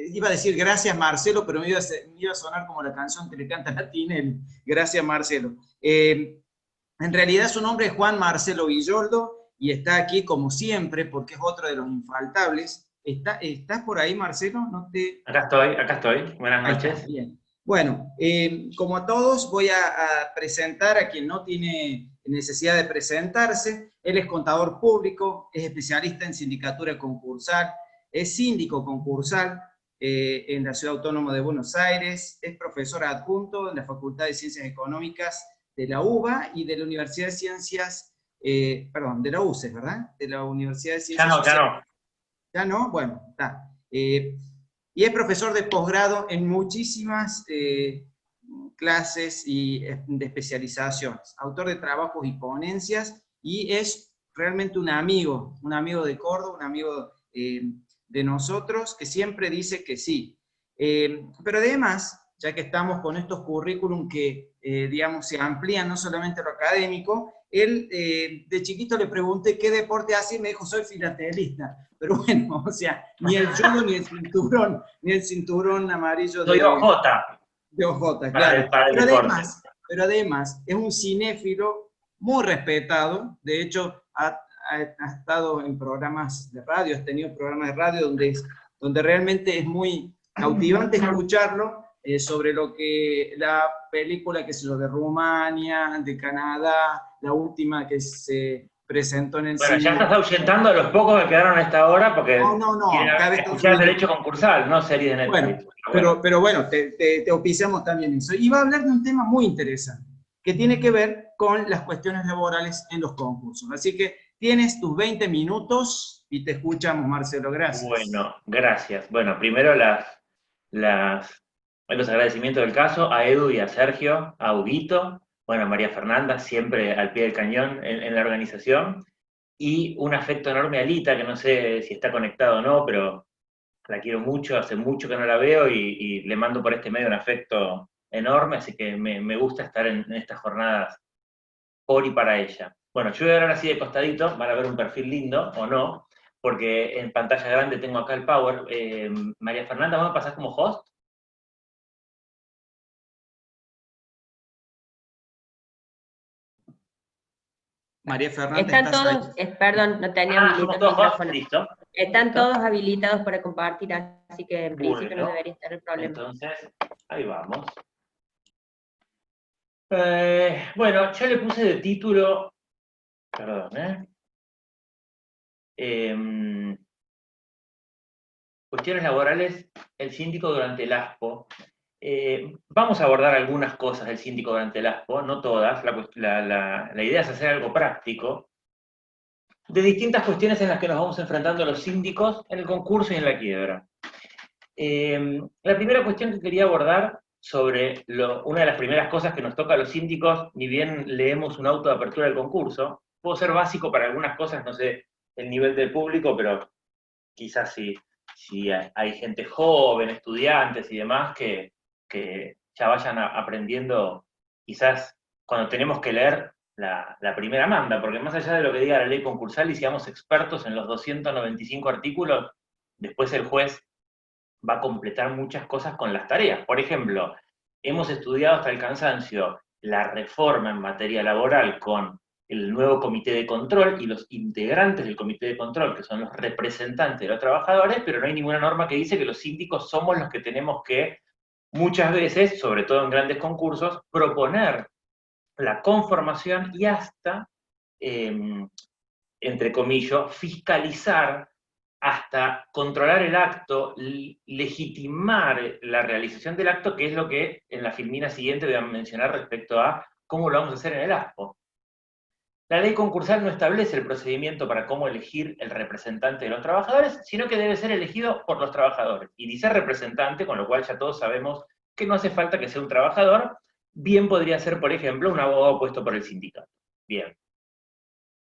iba a decir gracias Marcelo, pero me iba a sonar como la canción que le canta a Tinelli, gracias Marcelo. En realidad su nombre es Juan Marcelo Villoldo y está aquí como siempre porque es otro de los infaltables. ¿Estás por ahí, Marcelo? ¿No te... Acá estoy. Buenas Ahí está, noches. bien. Bueno, como a todos, voy a presentar a quien no tiene necesidad de presentarse. Él es contador público, es especialista en sindicatura concursal, es síndico concursal en la Ciudad Autónoma de Buenos Aires, es profesor adjunto en la Facultad de Ciencias Económicas de la UBA y de la Universidad de Ciencias, perdón, de la UCES, ¿verdad? De la Universidad de Ciencias Ya Sociales. no. ¿Ya no? Bueno, está. Y es profesor de posgrado en muchísimas clases y de especializaciones, autor de trabajos y ponencias, y es realmente un amigo de Córdoba, un amigo de nosotros, que siempre dice que sí. Pero además, ya que estamos con estos currículum que, digamos, se amplían no solamente a lo académico, él de chiquito le pregunté qué deporte hace y me dijo, soy filatelista. Pero bueno, o sea, ni el judo ni el cinturón amarillo Soy OJ de OJ, claro. para el deporte. Pero además es un cinéfilo muy respetado. De hecho, ha estado en programas de radio, has tenido programas de radio donde realmente es muy cautivante escucharlo sobre lo que la película, que se lo de Rumania, de Canadá, la última que se presentó en el Bueno, ya cine. estás ahuyentando a los pocos que quedaron a esta hora porque No, quieren cada vez están escuchar subiendo. derecho concursal, no series de Bueno, Netflix. Bueno. pero bueno, te auspiciamos también eso. Y va a hablar de un tema muy interesante, que tiene que ver con las cuestiones laborales en los concursos. Así que tienes tus 20 minutos y te escuchamos, Marcelo. Gracias. Bueno, gracias. Bueno, primero los agradecimientos del caso a Edu y a Sergio, a Huguito, bueno, a María Fernanda, siempre al pie del cañón en la organización, y un afecto enorme a Lita, que no sé si está conectado o no, pero la quiero mucho, hace mucho que no la veo y le mando por este medio un afecto enorme, así que me gusta estar en estas jornadas por y para ella. Bueno, yo voy a hablar así de costadito, van a ver un perfil lindo o no, porque en pantalla grande tengo acá el Power. María Fernanda, ¿vos me pasás como host? María Fernanda, Están ¿estás ahí? todos, perdón, no tenía habilitado somos el todos host, micrófono. listo. Están ¿Listo? todos habilitados para compartir, así que en principio no Bueno, debería estar el problema. entonces, ahí vamos. Bueno, yo le puse de título, perdón, cuestiones laborales, el síndico durante el ASPO. Vamos a abordar algunas cosas del síndico durante el ASPO, no todas, la idea es hacer algo práctico, de distintas cuestiones en las que nos vamos enfrentando los síndicos en el concurso y en la quiebra. La primera cuestión que quería abordar sobre una de las primeras cosas que nos toca a los síndicos, ni bien leemos un auto de apertura del concurso, puedo ser básico para algunas cosas, no sé el nivel del público, pero quizás si hay gente joven, estudiantes y demás, que ya vayan aprendiendo, quizás cuando tenemos que leer la primera manda, porque más allá de lo que diga la ley concursal y seamos expertos en los 295 artículos, después el juez va a completar muchas cosas con las tareas. Por ejemplo, hemos estudiado hasta el cansancio la reforma en materia laboral con el nuevo comité de control y los integrantes del comité de control, que son los representantes de los trabajadores, pero no hay ninguna norma que dice que los síndicos somos los que tenemos que, muchas veces, sobre todo en grandes concursos, proponer la conformación y hasta, entre comillas, fiscalizar hasta controlar el acto, legitimar la realización del acto, que es lo que en la filmina siguiente voy a mencionar respecto a cómo lo vamos a hacer en el ASPO. La ley concursal no establece el procedimiento para cómo elegir el representante de los trabajadores, sino que debe ser elegido por los trabajadores. Y dice representante, con lo cual ya todos sabemos que no hace falta que sea un trabajador, bien podría ser, por ejemplo, un abogado puesto por el sindicato. Bien.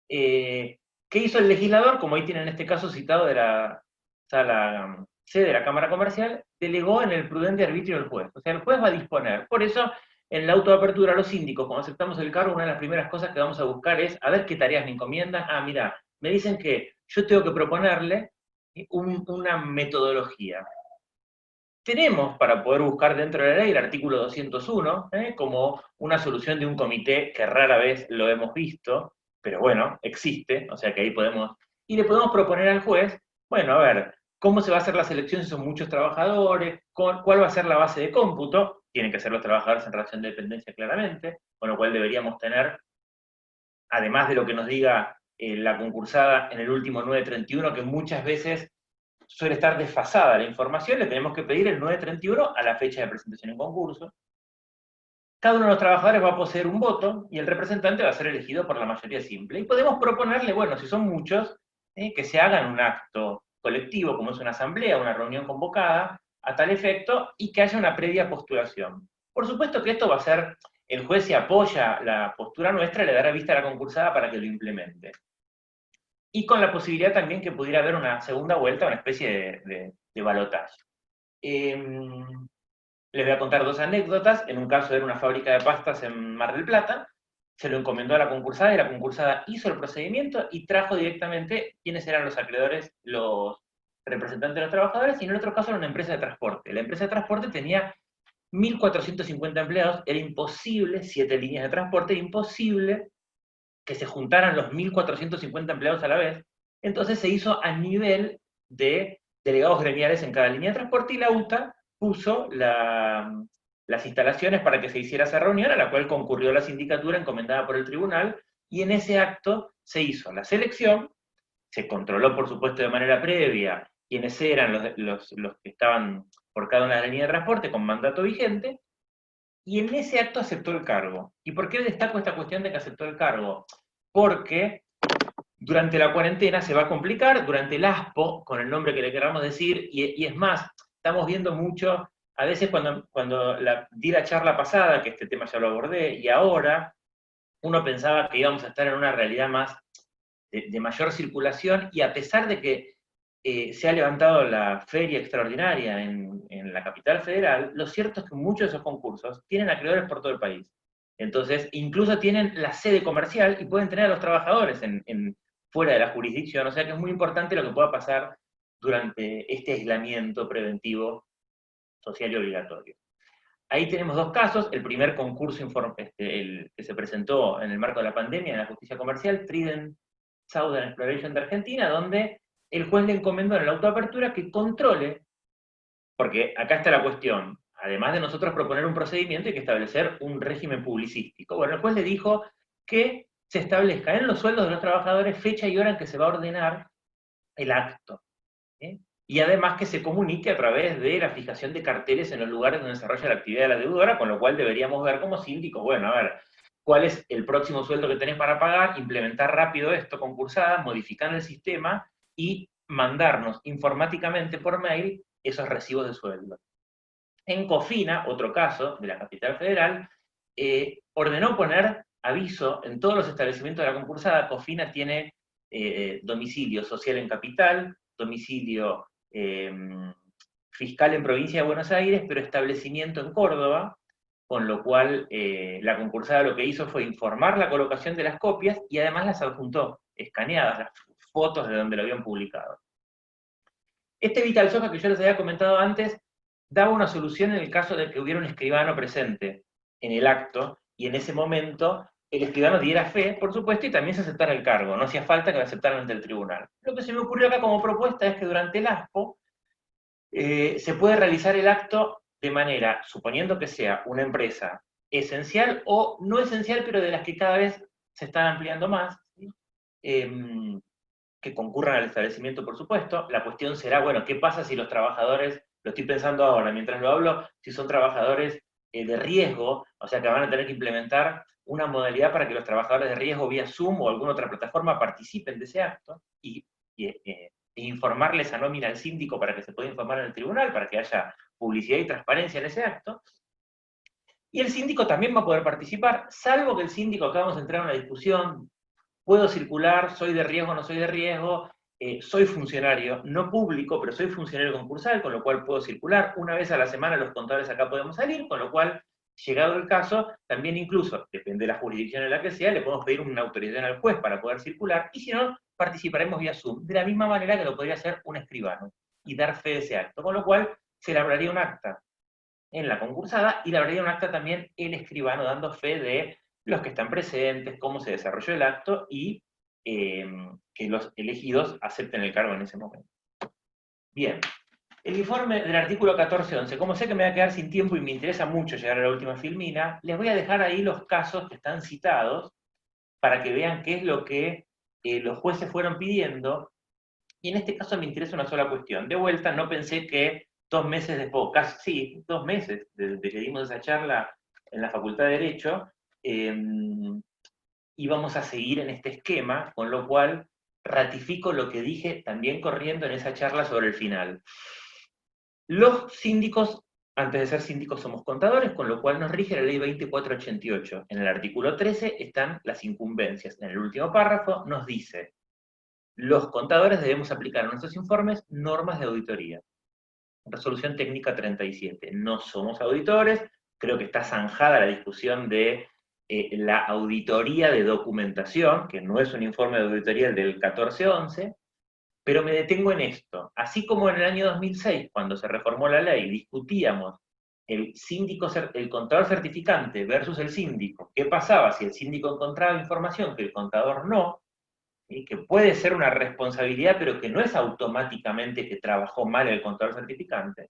¿Qué hizo el legislador? Como ahí tienen en este caso citado de la sala C de la Cámara Comercial, delegó en el prudente arbitrio del juez. O sea, el juez va a disponer. Por eso, en la autoapertura, los síndicos, cuando aceptamos el cargo, una de las primeras cosas que vamos a buscar es a ver qué tareas me encomiendan. Ah, mira, me dicen que yo tengo que proponerle una metodología. tenemos para poder buscar dentro de la ley el artículo 201, como una solución de un comité que rara vez lo hemos visto, pero bueno, existe, o sea que ahí podemos, y le podemos proponer al juez, bueno, a ver, ¿cómo se va a hacer la selección si son muchos trabajadores? ¿Cuál va a ser la base de cómputo? Tienen que ser los trabajadores en relación de dependencia claramente, con lo cual deberíamos tener, además de lo que nos diga la concursada en el último 931, que muchas veces suele estar desfasada la información, le tenemos que pedir el 931 a la fecha de presentación en concurso. Cada uno de los trabajadores va a poseer un voto y el representante va a ser elegido por la mayoría simple. Y podemos proponerle, bueno, si son muchos, que se hagan un acto colectivo, como es una asamblea, una reunión convocada, a tal efecto, y que haya una previa postulación. Por supuesto que esto va a ser, el juez si apoya la postura nuestra, le dará vista a la concursada para que lo implemente. Y con la posibilidad también que pudiera haber una segunda vuelta, una especie de balotaje. Les voy a contar dos anécdotas. En un caso era una fábrica de pastas en Mar del Plata, se lo encomendó a la concursada, y la concursada hizo el procedimiento y trajo directamente quiénes eran los acreedores, los representantes de los trabajadores, y en el otro caso era una empresa de transporte. La empresa de transporte tenía 1.450 empleados, era imposible, 7 líneas de transporte, era imposible que se juntaran los 1.450 empleados a la vez, entonces se hizo a nivel de delegados gremiales en cada línea de transporte, y la UTA puso las instalaciones para que se hiciera esa reunión, a la cual concurrió la sindicatura encomendada por el tribunal, y en ese acto se hizo la selección, se controló por supuesto de manera previa quiénes eran los que estaban por cada una de las líneas de transporte con mandato vigente, y en ese acto aceptó el cargo. ¿Y por qué destaco esta cuestión de que aceptó el cargo? Porque durante la cuarentena se va a complicar, durante el ASPO, con el nombre que le queramos decir, y es más, estamos viendo mucho, a veces cuando di la charla pasada, que este tema ya lo abordé, y ahora, uno pensaba que íbamos a estar en una realidad más de mayor circulación, y a pesar de que se ha levantado la feria extraordinaria en la capital federal, lo cierto es que muchos de esos concursos tienen acreedores por todo el país. Entonces, incluso tienen la sede comercial y pueden tener a los trabajadores fuera de la jurisdicción, o sea que es muy importante lo que pueda pasar durante este aislamiento preventivo social y obligatorio. Ahí tenemos dos casos. El primer concurso el que se presentó en el marco de la pandemia en la justicia comercial, Trident Southern Exploration de Argentina, donde el juez le encomendó en la autoapertura que controle, porque acá está la cuestión, además de nosotros proponer un procedimiento, hay que establecer un régimen publicístico. Bueno, el juez le dijo que se establezca en los sueldos de los trabajadores fecha y hora en que se va a ordenar el acto. Y además que se comunique a través de la fijación de carteles en los lugares donde se desarrolla la actividad de la deudora, con lo cual deberíamos ver como síndicos, bueno, a ver, cuál es el próximo sueldo que tenés para pagar, implementar rápido esto, concursada, modificar el sistema, y mandarnos informáticamente por mail esos recibos de sueldo. En Cofina, otro caso de la capital federal, ordenó poner aviso en todos los establecimientos de la concursada. Cofina tiene domicilio social en capital, domicilio fiscal en provincia de Buenos Aires, pero establecimiento en Córdoba, con lo cual la concursada lo que hizo fue informar la colocación de las copias y además las adjuntó, escaneadas, las fotos de donde lo habían publicado. Este Vital Soja que yo les había comentado antes, daba una solución en el caso de que hubiera un escribano presente en el acto, y en ese momento el escribano diera fe, por supuesto, y también se aceptara el cargo, no hacía falta que lo aceptaran ante el tribunal. Lo que se me ocurrió acá como propuesta es que durante el ASPO se puede realizar el acto de manera, suponiendo que sea una empresa esencial o no esencial, pero de las que cada vez se están ampliando más, ¿sí? Que concurran al establecimiento, por supuesto. La cuestión será, bueno, ¿qué pasa si los trabajadores, lo estoy pensando ahora mientras lo hablo, si son trabajadores de riesgo, o sea que van a tener que implementar una modalidad para que los trabajadores de riesgo vía Zoom o alguna otra plataforma participen de ese acto, y informarles a nómina al síndico para que se pueda informar en el tribunal, para que haya publicidad y transparencia en ese acto. Y el síndico también va a poder participar, salvo que el síndico, acá vamos a entrar en una discusión, puedo circular, soy de riesgo, no soy de riesgo, soy funcionario, no público, pero soy funcionario concursal, con lo cual puedo circular. Una vez a la semana los contadores acá podemos salir, con lo cual, llegado el caso, también incluso, depende de la jurisdicción en la que sea, le podemos pedir una autorización al juez para poder circular, y si no, participaremos vía Zoom, de la misma manera que lo podría hacer un escribano, y dar fe de ese acto. Con lo cual, se elaboraría un acta en la concursada y elaboraría un acta también el escribano dando fe de los que están presentes, cómo se desarrolló el acto y que los elegidos acepten el cargo en ese momento. Bien, el informe del artículo 14.11, como sé que me va a quedar sin tiempo y me interesa mucho llegar a la última filmina, les voy a dejar ahí los casos que están citados para que vean qué es lo que los jueces fueron pidiendo, y en este caso me interesa una sola cuestión. De vuelta, no pensé que 2 meses después, casi sí, 2 meses desde que dimos esa charla en la Facultad de Derecho, íbamos a seguir en este esquema, con lo cual ratifico lo que dije también corriendo en esa charla sobre el final. Los síndicos, antes de ser síndicos somos contadores, con lo cual nos rige la ley 2488. En el artículo 13 están las incumbencias. En el último párrafo nos dice: los contadores debemos aplicar a nuestros informes normas de auditoría. Resolución técnica 37. No somos auditores, creo que está zanjada la discusión de la auditoría de documentación, que no es un informe de auditoría el del 1411, pero me detengo en esto. Así como en el año 2006, cuando se reformó la ley, discutíamos el contador certificante versus el síndico, qué pasaba si el síndico encontraba información que el contador no, ¿sí? Que puede ser una responsabilidad, pero que no es automáticamente que trabajó mal el contador certificante.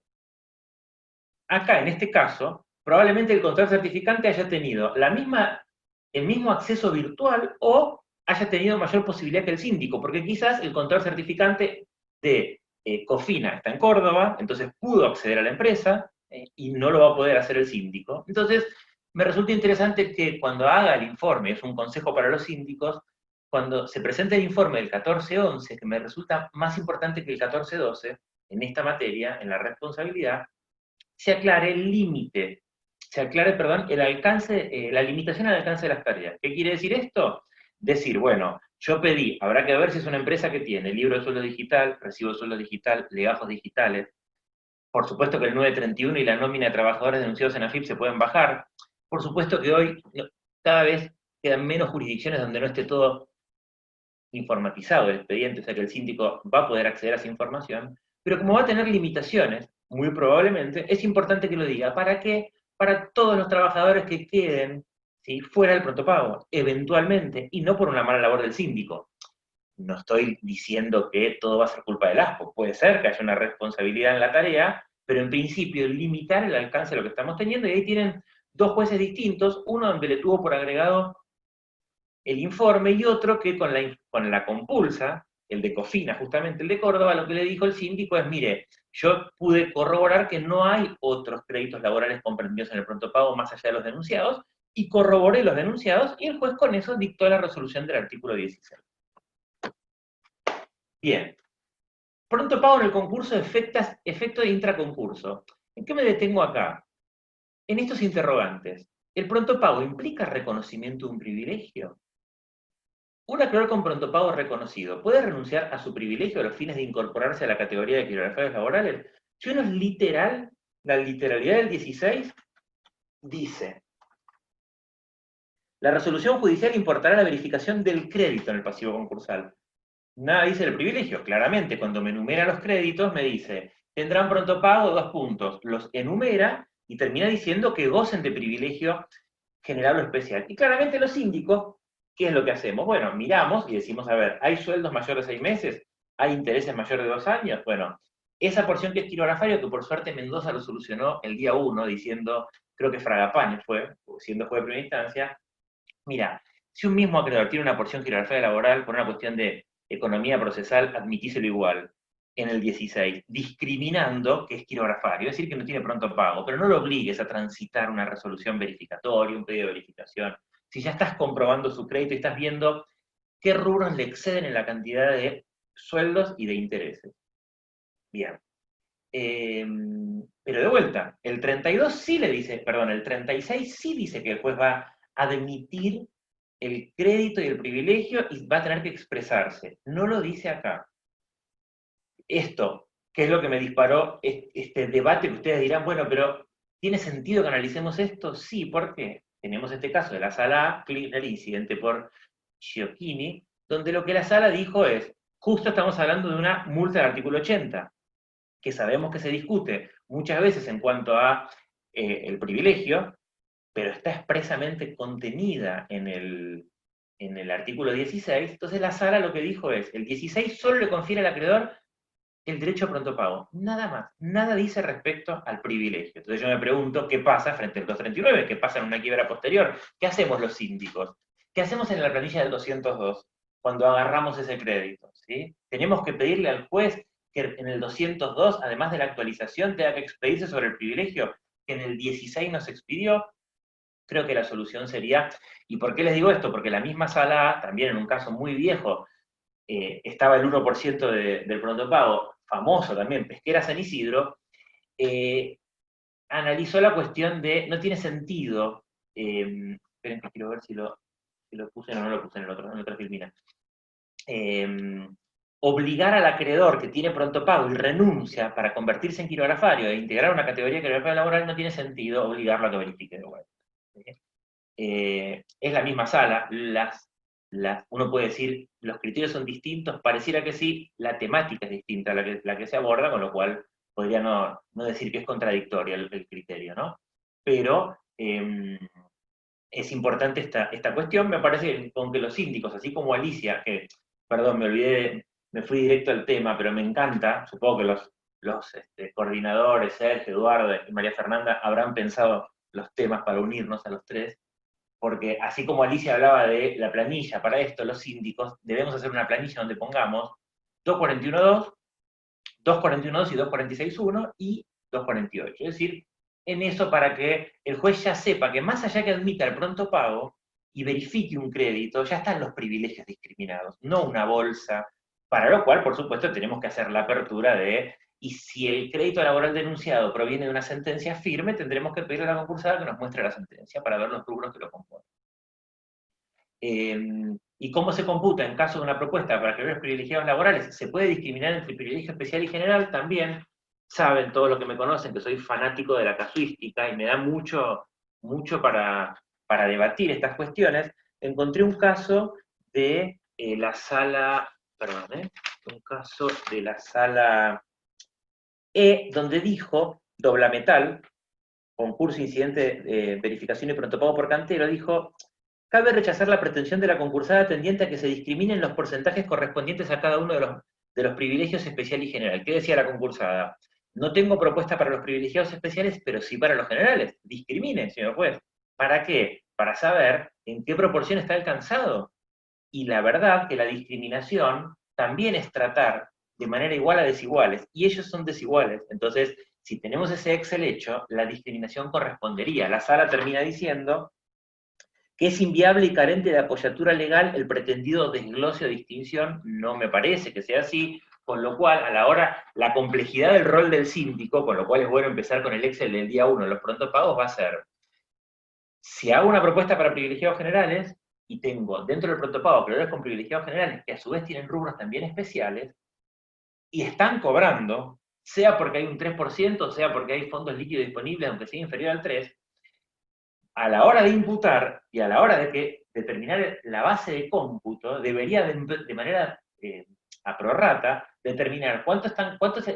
Acá, en este caso, probablemente el contador certificante haya tenido el mismo acceso virtual o haya tenido mayor posibilidad que el síndico, porque quizás el contador certificante de Cofina está en Córdoba, entonces pudo acceder a la empresa y no lo va a poder hacer el síndico. Entonces, me resulta interesante que cuando haga el informe, es un consejo para los síndicos, cuando se presente el informe del 1411, que me resulta más importante que el 1412, en esta materia, en la responsabilidad, se aclare el límite, el alcance, la limitación al alcance de las tareas. ¿Qué quiere decir esto? Decir, bueno, yo pedí, habrá que ver si es una empresa que tiene libro de sueldo digital, recibo de sueldo digital, legajos digitales. Por supuesto que el 931 y la nómina de trabajadores denunciados en AFIP se pueden bajar. Por supuesto que hoy cada vez quedan menos jurisdicciones donde no esté todo informatizado el expediente, o sea que el síndico va a poder acceder a esa información, pero como va a tener limitaciones, muy probablemente, es importante que lo diga. ¿Para qué? Para todos los trabajadores que queden, ¿sí?, fuera del pronto pago, eventualmente, y no por una mala labor del síndico. No estoy diciendo que todo va a ser culpa del ASPO, puede ser que haya una responsabilidad en la tarea, pero en principio limitar el alcance de lo que estamos teniendo, y ahí tienen 2 jueces distintos, uno donde le tuvo por agregado el informe y otro que con la compulsa, el de Cofina, justamente el de Córdoba, lo que le dijo el síndico es: mire, yo pude corroborar que no hay otros créditos laborales comprendidos en el pronto pago más allá de los denunciados, y corroboré los denunciados, y el juez con eso dictó la resolución del artículo 16. Bien. Pronto pago en el concurso, efecto de intraconcurso. ¿En qué me detengo acá? En estos interrogantes. ¿El pronto pago implica reconocimiento de un privilegio? Un acreedor con pronto pago reconocido ¿puede renunciar a su privilegio a los fines de incorporarse a la categoría de equilibrados laborales? Si uno es literal, la literalidad del 16 dice: la resolución judicial importará la verificación del crédito en el pasivo concursal. Nada dice del privilegio. Claramente, cuando me enumera los créditos, me dice: tendrán pronto pago, 2 puntos. Los enumera y termina diciendo que gocen de privilegio general o especial. Y claramente los síndicos, ¿qué es lo que hacemos? Bueno, miramos y decimos: a ver, ¿hay sueldos mayores de 6 meses? ¿Hay intereses mayores de 2 años? Bueno, esa porción que es quirografario, que por suerte Mendoza lo solucionó el día 1, diciendo, creo que Fragapaño fue, siendo juez de primera instancia, mira, si un mismo acreedor tiene una porción quirografaria laboral por una cuestión de economía procesal, admitíselo igual, en el 16, discriminando que es quirografario, es decir, que no tiene pronto pago, pero no lo obligues a transitar una resolución verificatoria, un pedido de verificación. Si ya estás comprobando su crédito y estás viendo qué rubros le exceden en la cantidad de sueldos y de intereses. Bien. Pero de vuelta, el 32 sí le dice, perdón, el 36 sí dice que el juez va a admitir el crédito y el privilegio y va a tener que expresarse. No lo dice acá. Esto, ¿qué es lo que me disparó este debate que ustedes dirán? Bueno, pero ¿tiene sentido que analicemos esto? Sí, ¿por qué? Tenemos este caso de la sala A, el incidente por Giochini, donde lo que la sala dijo es: justo estamos hablando de una multa del artículo 80. que sabemos que se discute muchas veces en cuanto a el privilegio, pero está expresamente contenida en el artículo 16, entonces la sala lo que dijo es, el 16 solo le confiere al acreedor el derecho a pronto pago, nada más, nada dice respecto al privilegio. Entonces yo me pregunto, ¿qué pasa frente al 239? ¿Qué pasa en una quiebra posterior? ¿Qué hacemos los síndicos? ¿Qué hacemos en la planilla del 202 cuando agarramos ese crédito? ¿Sí? ¿Tenemos que pedirle al juez que en el 202, además de la actualización, tenga que expedirse sobre el privilegio que en el 16 nos expidió? Creo que la solución sería, ¿y por qué les digo esto? Porque la misma sala, también en un caso muy viejo, estaba el 1% del pronto pago, famoso también, Pesquera San Isidro, analizó la cuestión de, no tiene sentido, esperen que quiero ver si lo puse, no lo puse en la otra filmina, obligar al acreedor que tiene pronto pago y renuncia para convertirse en quirografario e integrar una categoría de quirografario laboral, no tiene sentido obligarlo a que verifique de vuelta. Es la misma sala, uno puede decir, los criterios son distintos, pareciera que sí, la temática es distinta a la que se aborda, con lo cual podría no decir que es contradictorio el criterio, ¿no? Pero es importante esta cuestión, me parece que con que los síndicos, así como Alicia, que, perdón, me fui directo al tema, pero me encanta, supongo que los coordinadores, Sergio, Eduardo y María Fernanda, habrán pensado los temas para unirnos a los tres, porque así como Alicia hablaba de la planilla para esto, los síndicos, debemos hacer una planilla donde pongamos 241.2, 241.2 y 246.1 y 248. Es decir, en eso para que el juez ya sepa que más allá que admita el pronto pago y verifique un crédito, ya están los privilegios discriminados, no una bolsa, para lo cual, por supuesto, tenemos que hacer la apertura de, y si el crédito laboral denunciado proviene de una sentencia firme, tendremos que pedirle a la concursada que nos muestre la sentencia para ver los rubros que lo componen. ¿Y cómo se computa en caso de una propuesta para acreedores privilegiados laborales? ¿Se puede discriminar entre privilegio especial y general? También saben todos los que me conocen que soy fanático de la casuística y me da mucho para debatir estas cuestiones. Encontré un caso de la sala, un caso de la sala E, donde dijo, Doblametal, concurso incidente de verificación y pronto pago por cantero, dijo, cabe rechazar la pretensión de la concursada tendiente a que se discriminen los porcentajes correspondientes a cada uno de los privilegios especial y general. ¿Qué decía la concursada? No tengo propuesta para los privilegiados especiales, pero sí para los generales. Discriminen, señor juez. ¿Para qué? Para saber en qué proporción está alcanzado. Y la verdad que la discriminación también es tratar de manera igual a desiguales, y ellos son desiguales. Entonces, si tenemos ese Excel hecho, la discriminación correspondería. La sala termina diciendo que es inviable y carente de apoyatura legal el pretendido desglose o distinción. No me parece que sea así, con lo cual, a la hora, la complejidad del rol del síndico, con lo cual es bueno empezar con el Excel del día 1, los pronto pagos, va a ser, si hago una propuesta para privilegiados generales, y tengo dentro del pronto pago acreedores con privilegiados generales, que a su vez tienen rubros también especiales, y están cobrando, sea porque hay un 3%, sea porque hay fondos líquidos disponibles, aunque sea inferior al 3%, a la hora de imputar y a la hora de determinar la base de cómputo, debería de manera a prorrata determinar cuánto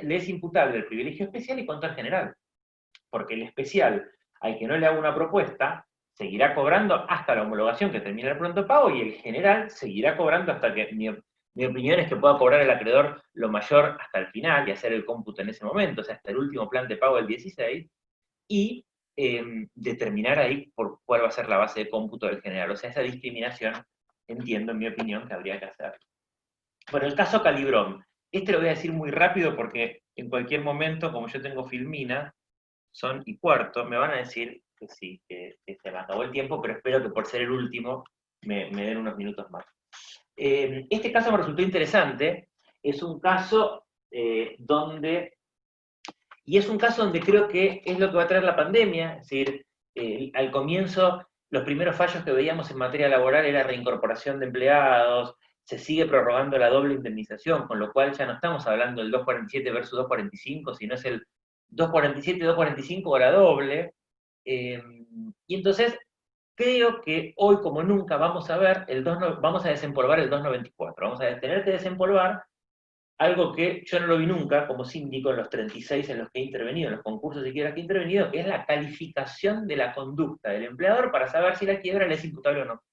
le es imputable el privilegio especial y cuánto al general. Porque el especial, al que no le haga una propuesta, seguirá cobrando hasta la homologación que termina el pronto pago, y el general seguirá cobrando hasta que, mi opinión es que pueda cobrar el acreedor lo mayor hasta el final y hacer el cómputo en ese momento, o sea, hasta el último plan de pago del 16, y determinar ahí por cuál va a ser la base de cómputo del general. O sea, esa discriminación, entiendo, en mi opinión, que habría que hacer. Bueno, el caso Calibrón. Este lo voy a decir muy rápido porque en cualquier momento, como yo tengo filmina, son y cuarto, me van a decir que sí, que se me acabó el tiempo, pero espero que por ser el último me den unos minutos más. Este caso me resultó interesante. Es un caso donde creo que es lo que va a traer la pandemia. Es decir, al comienzo, los primeros fallos que veíamos en materia laboral era reincorporación de empleados, se sigue prorrogando la doble indemnización, con lo cual ya no estamos hablando del 247 versus 245, sino es el 247 y 245 hora doble. Y entonces, creo que hoy, como nunca, vamos a ver vamos a desempolvar el 294. Vamos a tener que desempolvar algo que yo no lo vi nunca como síndico en los 36 en los que he intervenido, en los concursos siquiera que he intervenido, que es la calificación de la conducta del empleador para saber si la quiebra le es imputable o no,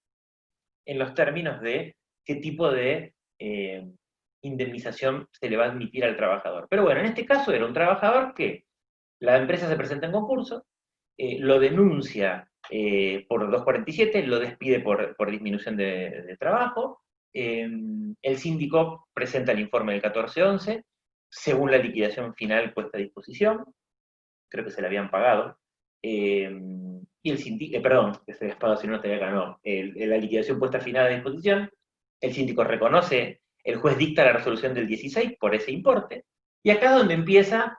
en los términos de qué tipo de indemnización se le va a admitir al trabajador. Pero bueno, en este caso era un trabajador que la empresa se presenta en concurso, lo denuncia por 247, lo despide por disminución de trabajo, el síndico presenta el informe del 1411, según la liquidación final puesta a disposición, creo que se le habían pagado, y el síndico, perdón, que se les paga si no te ganó, la liquidación puesta final a disposición, el síndico reconoce, el juez dicta la resolución del 16 por ese importe, y acá es donde empieza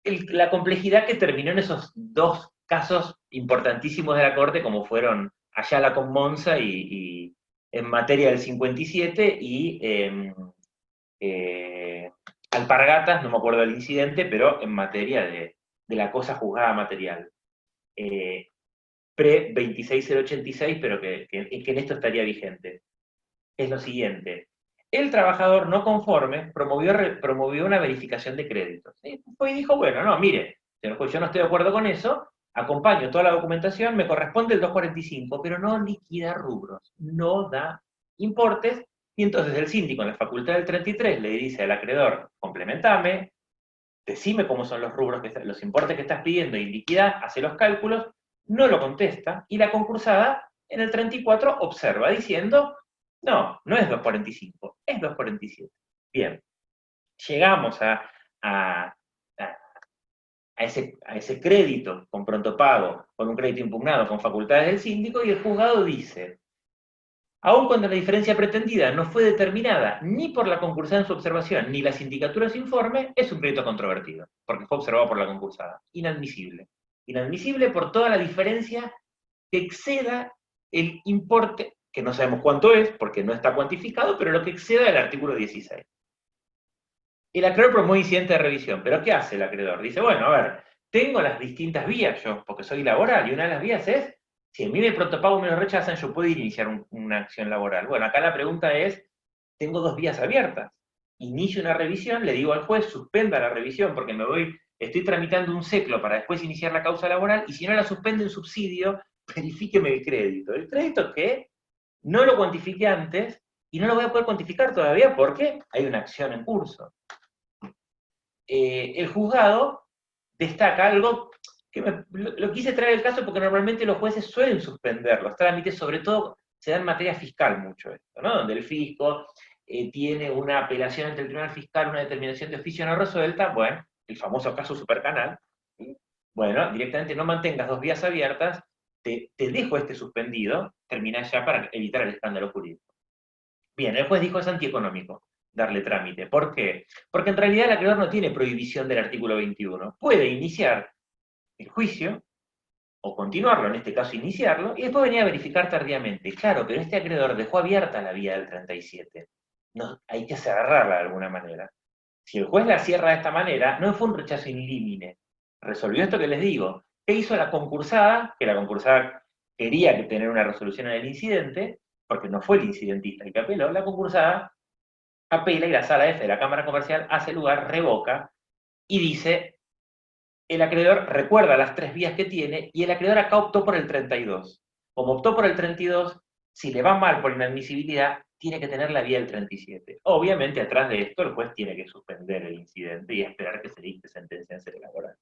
la complejidad que terminó en esos dos casos importantísimos de la Corte, como fueron Ayala con Monza y en materia del 57, y Alpargatas, no me acuerdo del incidente, pero en materia de la cosa juzgada material. Pre-26086, pero que en esto estaría vigente. Es lo siguiente. El trabajador no conforme promovió una verificación de créditos. ¿Sí? Y dijo, bueno, no, mire, señor juez, yo no estoy de acuerdo con eso, acompaño toda la documentación, me corresponde el 245, pero no liquida rubros, no da importes, y entonces el síndico en la facultad del 33 le dice al acreedor, complementame, decime cómo son los rubros, los importes que estás pidiendo y liquida, hace los cálculos, no lo contesta, y la concursada en el 34 observa diciendo, no, no es 245, es 247. Bien, llegamos a ese crédito con pronto pago, con un crédito impugnado, con facultades del síndico, y el juzgado dice, aun cuando la diferencia pretendida no fue determinada ni por la concursada en su observación, ni la sindicatura en su informe, es un crédito controvertido, porque fue observado por la concursada. Inadmisible. Inadmisible por toda la diferencia que exceda el importe, que no sabemos cuánto es, porque no está cuantificado, pero lo que exceda el artículo 16. El acreedor promueve incidente de revisión, pero ¿qué hace el acreedor? Dice, bueno, a ver, tengo las distintas vías yo, porque soy laboral, y una de las vías es, si a mí el prontopago me lo rechazan, yo puedo iniciar una acción laboral. Bueno, acá la pregunta es, tengo dos vías abiertas. Inicio una revisión, le digo al juez, suspenda la revisión, porque estoy tramitando un seclo para después iniciar la causa laboral, y si no la suspende en subsidio, verifíqueme el crédito. El crédito que no lo cuantifique antes, y no lo voy a poder cuantificar todavía porque hay una acción en curso. El juzgado destaca algo que lo quise traer el caso porque normalmente los jueces suelen suspender los trámites, sobre todo se da en materia fiscal mucho esto, ¿no? Donde el fisco tiene una apelación ante el tribunal fiscal, una determinación de oficio no resuelta, bueno, el famoso caso Supercanal, ¿sí? Bueno, directamente no mantengas dos vías abiertas, te dejo este suspendido, terminás ya para evitar el escándalo jurídico. Bien, el juez dijo es antieconómico darle trámite. ¿Por qué? Porque en realidad el acreedor no tiene prohibición del artículo 21. Puede iniciar el juicio, o continuarlo, en este caso iniciarlo, y después venir a verificar tardíamente. Claro, pero este acreedor dejó abierta la vía del 37. No, hay que cerrarla de alguna manera. Si el juez la cierra de esta manera, no fue un rechazo in limine. Resolvió esto que les digo. ¿Qué hizo la concursada? Que la concursada quería tener una resolución en el incidente, porque no fue el incidentista el que apeló, la concursada apela y la sala F de la Cámara Comercial hace lugar, revoca, y dice, el acreedor recuerda las tres vías que tiene, y el acreedor acá optó por el 32. Como optó por el 32, si le va mal por inadmisibilidad, tiene que tener la vía del 37. Obviamente, atrás de esto, el juez tiene que suspender el incidente y esperar que se dicte sentencia en sede laboral.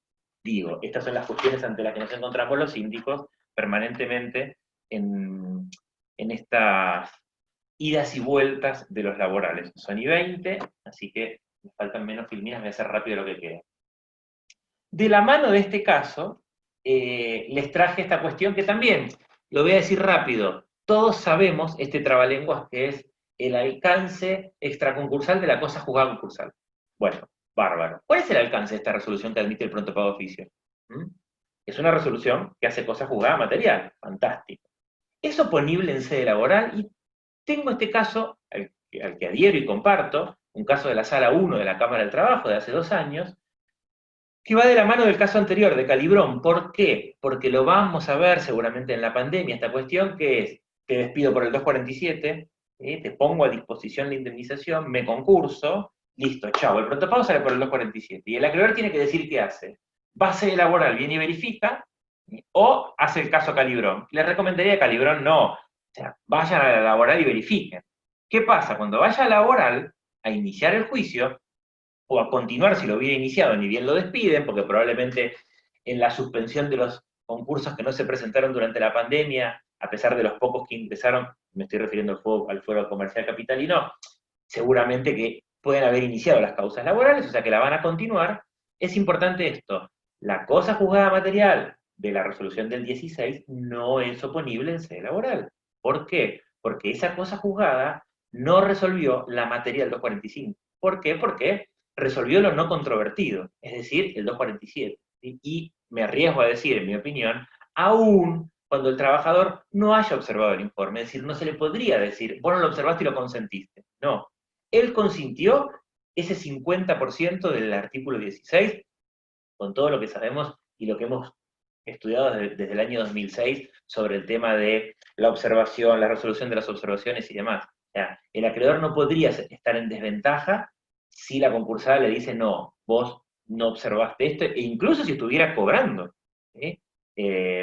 Digo, estas son las cuestiones ante las que nos encontramos los síndicos permanentemente en estas idas y vueltas de los laborales. Son y 20, así que me faltan menos filminas, voy a hacer rápido lo que quede. De la mano de este caso, les traje esta cuestión que también, lo voy a decir rápido, todos sabemos este trabalenguas que es el alcance extraconcursal de la cosa juzgada concursal. Bueno, bárbaro. ¿Cuál es el alcance de esta resolución que admite el pronto pago de oficio? Es una resolución que hace cosa juzgada material, fantástico. Es oponible en sede laboral y tengo este caso, al que adhiero y comparto, un caso de la Sala 1 de la Cámara del Trabajo de hace 2 años, que va de la mano del caso anterior, de Calibrón. ¿Por qué? Porque lo vamos a ver seguramente en la pandemia, esta cuestión que es, te despido por el 247, te pongo a disposición la indemnización, me concurso, listo, chao, el pronto pago sale por el 2.47, y el acreedor tiene que decir qué hace. Base laboral viene y verifica, o hace el caso Calibrón. Le recomendaría a Calibrón no, o sea, vayan a la laboral y verifiquen. ¿Qué pasa? Cuando vaya a laboral a iniciar el juicio, o a continuar si lo hubiera iniciado, ni bien lo despiden, porque probablemente en la suspensión de los concursos que no se presentaron durante la pandemia, a pesar de los pocos que ingresaron, me estoy refiriendo al fuero comercial capitalino, seguramente que pueden haber iniciado las causas laborales, o sea que la van a continuar. Es importante esto, la cosa juzgada material de la resolución del 16 no es oponible en sede laboral. ¿Por qué? Porque esa cosa juzgada no resolvió la material 245. ¿Por qué? Porque resolvió lo no controvertido, es decir, el 247. ¿Sí? Y me arriesgo a decir, en mi opinión, aún cuando el trabajador no haya observado el informe, es decir, no se le podría decir, vos no lo observaste y lo consentiste. No, él consintió ese 50% del artículo 16, con todo lo que sabemos y lo que hemos estudiado desde el año 2006 sobre el tema de la observación, la resolución de las observaciones y demás. O sea, el acreedor no podría estar en desventaja si la concursada le dice, no, vos no observaste esto, e incluso si estuviera cobrando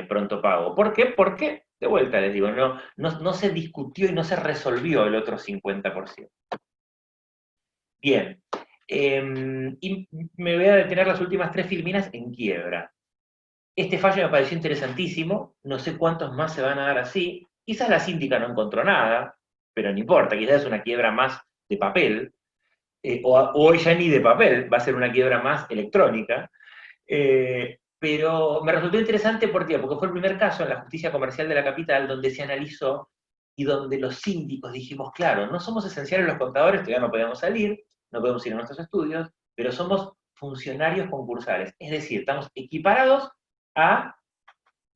pronto pago. ¿Por qué? Porque, de vuelta les digo, no se discutió y no se resolvió el otro 50%. Bien, y me voy a detener las últimas 3 filminas en quiebra. Este fallo me pareció interesantísimo, no sé cuántos más se van a dar así, quizás la síndica no encontró nada, pero no importa, quizás es una quiebra más de papel, o ya ni de papel, va a ser una quiebra más electrónica, pero me resultó interesante ¿por qué? Porque fue el primer caso en la justicia comercial de la capital donde se analizó y donde los síndicos dijimos, claro, no somos esenciales los contadores, todavía no podemos salir, no podemos ir a nuestros estudios, pero somos funcionarios concursales, es decir, estamos equiparados a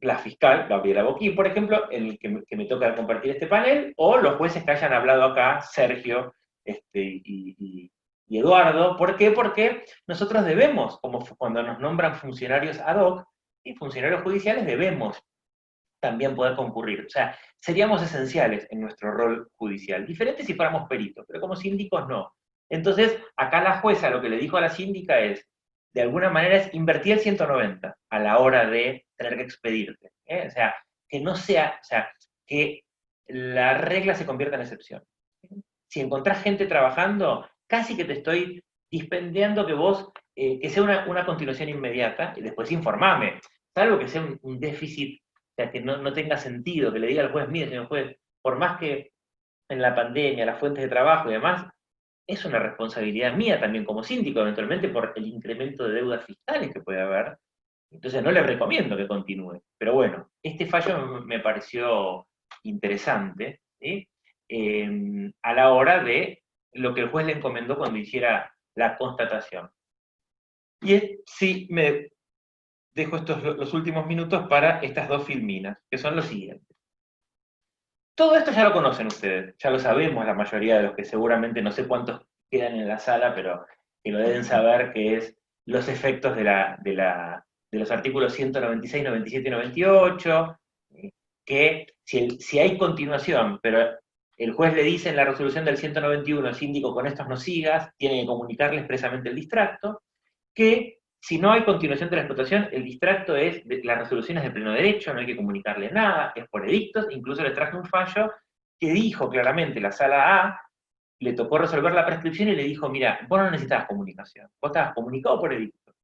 la fiscal Gabriela Boquín, por ejemplo, en el que me toca compartir este panel, o los jueces que hayan hablado acá, Sergio y Eduardo. ¿Por qué? Porque nosotros debemos, como cuando nos nombran funcionarios ad hoc, y funcionarios judiciales debemos también poder concurrir. O sea, seríamos esenciales en nuestro rol judicial. Diferente si fuéramos peritos, pero como síndicos no. Entonces, acá la jueza lo que le dijo a la síndica es, de alguna manera es invertir el 190 a la hora de tener que expedirte. O sea, que no sea, o sea, que la regla se convierta en excepción. Si encontrás gente trabajando, casi que te estoy dispendiando que vos, que sea una continuación inmediata, y después informame, salvo que sea un déficit, o sea, que no tenga sentido, que le diga al juez, mire, señor juez, por más que en la pandemia, las fuentes de trabajo y demás, es una responsabilidad mía también como síndico, eventualmente por el incremento de deudas fiscales que puede haber. Entonces no le recomiendo que continúe. Pero bueno, este fallo me pareció interesante, ¿sí? A la hora de lo que el juez le encomendó cuando hiciera la constatación. Y sí, me dejo los últimos minutos para estas 2 filminas, que son los siguientes. Todo esto ya lo conocen ustedes, ya lo sabemos la mayoría de los que seguramente no sé cuántos quedan en la sala, pero que lo deben saber, que es los efectos de los artículos 196, 97 y 98, que si hay continuación, pero el juez le dice en la resolución del 191, síndico, con estos no sigas, tiene que comunicarle expresamente el distracto, que si no hay continuación de la explotación, el distracto es, las resoluciones de pleno derecho, no hay que comunicarle nada, es por edictos, incluso le traje un fallo que dijo claramente, la sala A, le tocó resolver la prescripción y le dijo, mira, vos no necesitabas comunicación, vos estabas comunicado por edicto.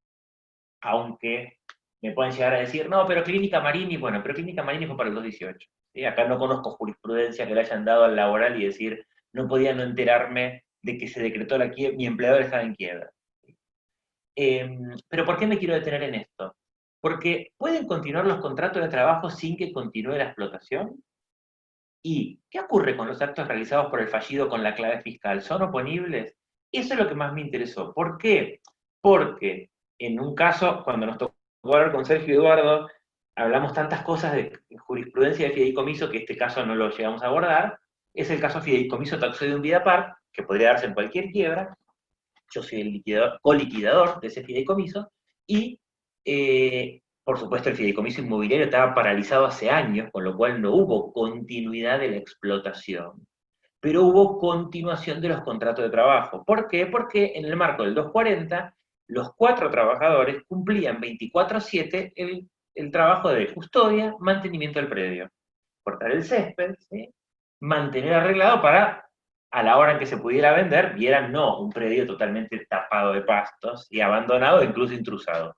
Aunque me pueden llegar a decir, no, pero Clínica Marini, bueno, pero Clínica Marini fue para el 218. ¿Sí? Acá no conozco jurisprudencia que le hayan dado al laboral y decir, no podía no enterarme de que se decretó la quiebra, mi empleador estaba en quiebra. Pero ¿por qué me quiero detener en esto? Porque ¿pueden continuar los contratos de trabajo sin que continúe la explotación? ¿Y qué ocurre con los actos realizados por el fallido con la clave fiscal? ¿Son oponibles? Eso es lo que más me interesó. ¿Por qué? Porque en un caso, cuando nos tocó hablar con Sergio y Eduardo, hablamos tantas cosas de jurisprudencia de fideicomiso que este caso no lo llegamos a abordar. Es el caso fideicomiso Taxodium Vida Par, que podría darse en cualquier quiebra. Yo soy el coliquidador de ese fideicomiso, y por supuesto el fideicomiso inmobiliario estaba paralizado hace años, con lo cual no hubo continuidad de la explotación. pero hubo continuación de los contratos de trabajo. ¿Por qué? Porque en el marco del 240, los 4 trabajadores cumplían 24/7 el trabajo de custodia, mantenimiento del predio. Cortar el césped, ¿sí? Mantener arreglado para, a la hora en que se pudiera vender, vieran no un predio totalmente tapado de pastos y abandonado, incluso intrusado.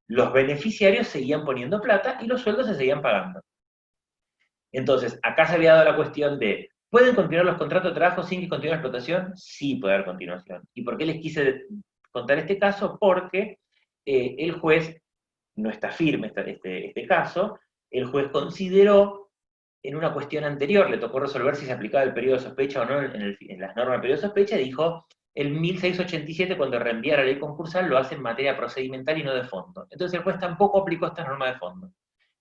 Los beneficiarios seguían poniendo plata y los sueldos se seguían pagando. Entonces, acá se había dado la cuestión de, ¿pueden continuar los contratos de trabajo sin que continúe la explotación? Sí, puede haber continuación. ¿Y por qué les quise contar este caso? Porque el juez, no está firme este caso, el juez consideró, en una cuestión anterior, le tocó resolver si se aplicaba el periodo de sospecha o no en las normas del periodo de sospecha, y dijo, el 1687, cuando reenvía la ley concursal, lo hace en materia procedimental y no de fondo. Entonces el juez tampoco aplicó esta norma de fondo.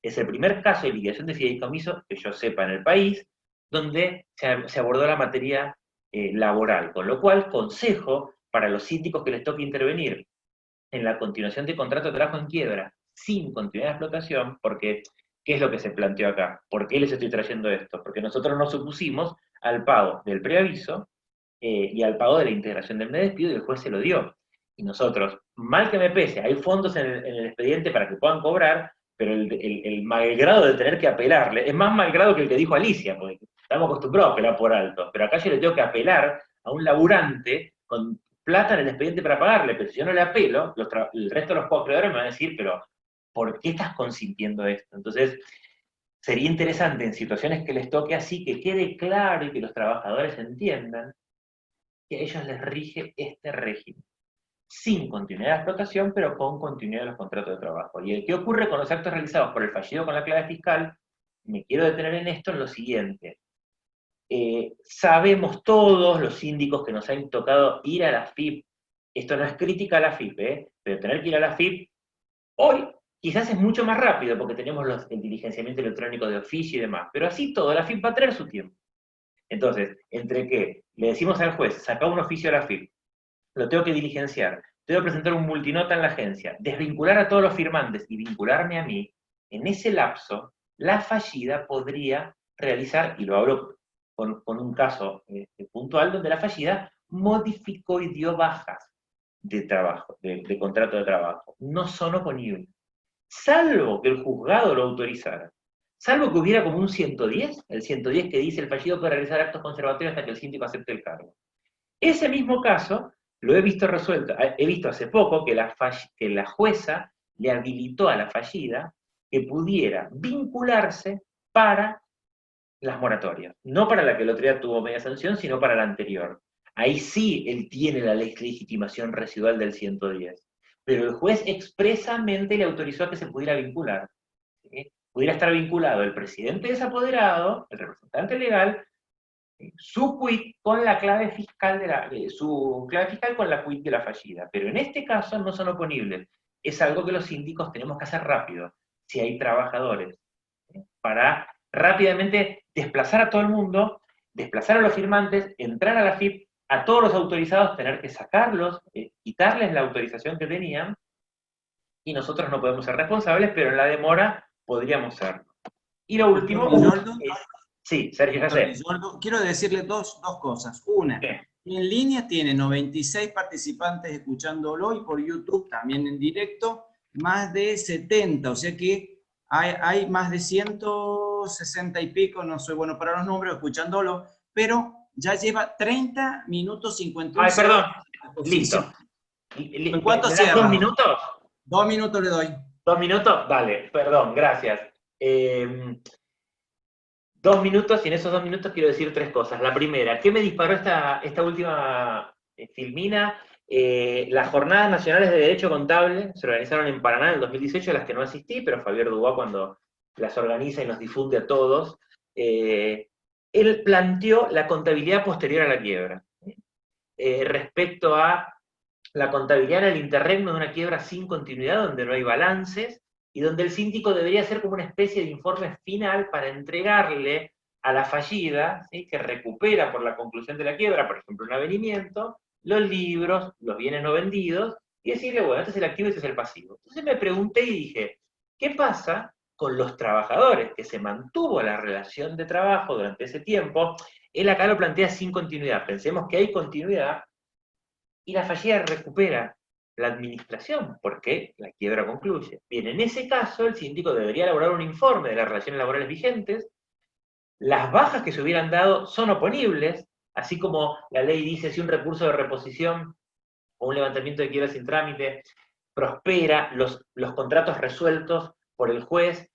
Es el primer caso de liquidación de fideicomiso que yo sepa en el país, donde se abordó la materia laboral, con lo cual consejo para los síndicos que les toque intervenir en la continuación de contrato de trabajo en quiebra, sin continuidad de explotación, porque, ¿qué es lo que se planteó acá? ¿Por qué les estoy trayendo esto? Porque nosotros nos opusimos al pago del preaviso y al pago de la integración del despido, y el juez se lo dio. Y nosotros, mal que me pese, hay fondos en el expediente para que puedan cobrar, pero el malgrado de tener que apelarle, es más malgrado que el que dijo Alicia, porque estamos acostumbrados a apelar por alto, pero acá yo le tengo que apelar a un laburante con plata en el expediente para pagarle, pero si yo no le apelo, el resto de los coacreedores me van a decir, pero ¿por qué estás consintiendo esto? Entonces, sería interesante en situaciones que les toque así, que quede claro y que los trabajadores entiendan que a ellos les rige este régimen, sin continuidad de explotación, pero con continuidad de los contratos de trabajo. ¿Y qué ocurre con los actos realizados por el fallido con la clave fiscal? Me quiero detener en esto en lo siguiente. Sabemos todos los síndicos que nos han tocado ir a la AFIP, esto no es crítica a la AFIP, pero tener que ir a la AFIP, hoy quizás es mucho más rápido, porque tenemos el diligenciamiento electrónico de oficio y demás, pero así todo, la AFIP va a tener su tiempo. Entonces, entre que le decimos al juez, saca un oficio a la AFIP, lo tengo que diligenciar, tengo que presentar un multinota en la agencia, desvincular a todos los firmantes y vincularme a mí, en ese lapso, la fallida podría realizar, y lo hablo con un caso puntual, donde la fallida modificó y dio bajas de trabajo, de contrato de trabajo. No son oponibles. Salvo que el juzgado lo autorizara. Salvo que hubiera como un 110, el 110 que dice el fallido puede realizar actos conservatorios hasta que el síndico acepte el cargo. Ese mismo caso lo he visto resuelto, he visto hace poco que la jueza le habilitó a la fallida que pudiera vincularse para las moratorias. No para la que el otro día tuvo media sanción, sino para la anterior. Ahí sí él tiene la legitimación residual del 110. Pero el juez expresamente le autorizó a que se pudiera vincular. ¿Sí? Pudiera estar vinculado el presidente desapoderado, el representante legal, su quit con la clave fiscal su clave fiscal con la quit de la fallida. Pero en este caso no son oponibles. Es algo que los síndicos tenemos que hacer rápido, si hay trabajadores, para rápidamente desplazar a todo el mundo, desplazar a los firmantes, entrar a la FIP, a todos los autorizados, tener que sacarlos, quitarles la autorización que tenían, y nosotros no podemos ser responsables, pero en la demora podríamos serlo. Y lo último sí, Sergio, ya sé. Quiero decirle dos cosas. Una, ¿qué? En línea tiene 96 participantes escuchándolo, y por YouTube también en directo, más de 70, o sea que hay más de 160 y pico, no soy bueno para los números, escuchándolo, pero ya lleva 30 minutos 51 Ay, perdón, segundos. listo. ¿En cuánto ¿Me das cierra? 2 minutos? 2 minutos le doy. 2 minutos, dale, perdón, gracias. 2 minutos, y en esos 2 minutos quiero decir 3 cosas. La primera, ¿qué me disparó esta última filmina? Las Jornadas Nacionales de Derecho Contable se organizaron en Paraná en el 2018, a las que no asistí, pero Javier Dubá, cuando las organiza y nos difunde a todos, él planteó la contabilidad posterior a la quiebra. Respecto a la contabilidad en el interregno de una quiebra sin continuidad, donde no hay balances, y donde el síndico debería hacer como una especie de informe final para entregarle a la fallida, ¿sí?, que recupera por la conclusión de la quiebra, por ejemplo, un avenimiento, los libros, los bienes no vendidos, y decirle, bueno, este es el activo y este es el pasivo. Entonces me pregunté y dije, ¿qué pasa con los trabajadores que se mantuvo la relación de trabajo durante ese tiempo? Él acá lo plantea sin continuidad. Pensemos que hay continuidad y la fallida recupera la administración, porque la quiebra concluye. Bien, en ese caso, el síndico debería elaborar un informe de las relaciones laborales vigentes. Las bajas que se hubieran dado son oponibles, así como la ley dice, si un recurso de reposición o un levantamiento de quiebra sin trámite prospera, los contratos resueltos por el juez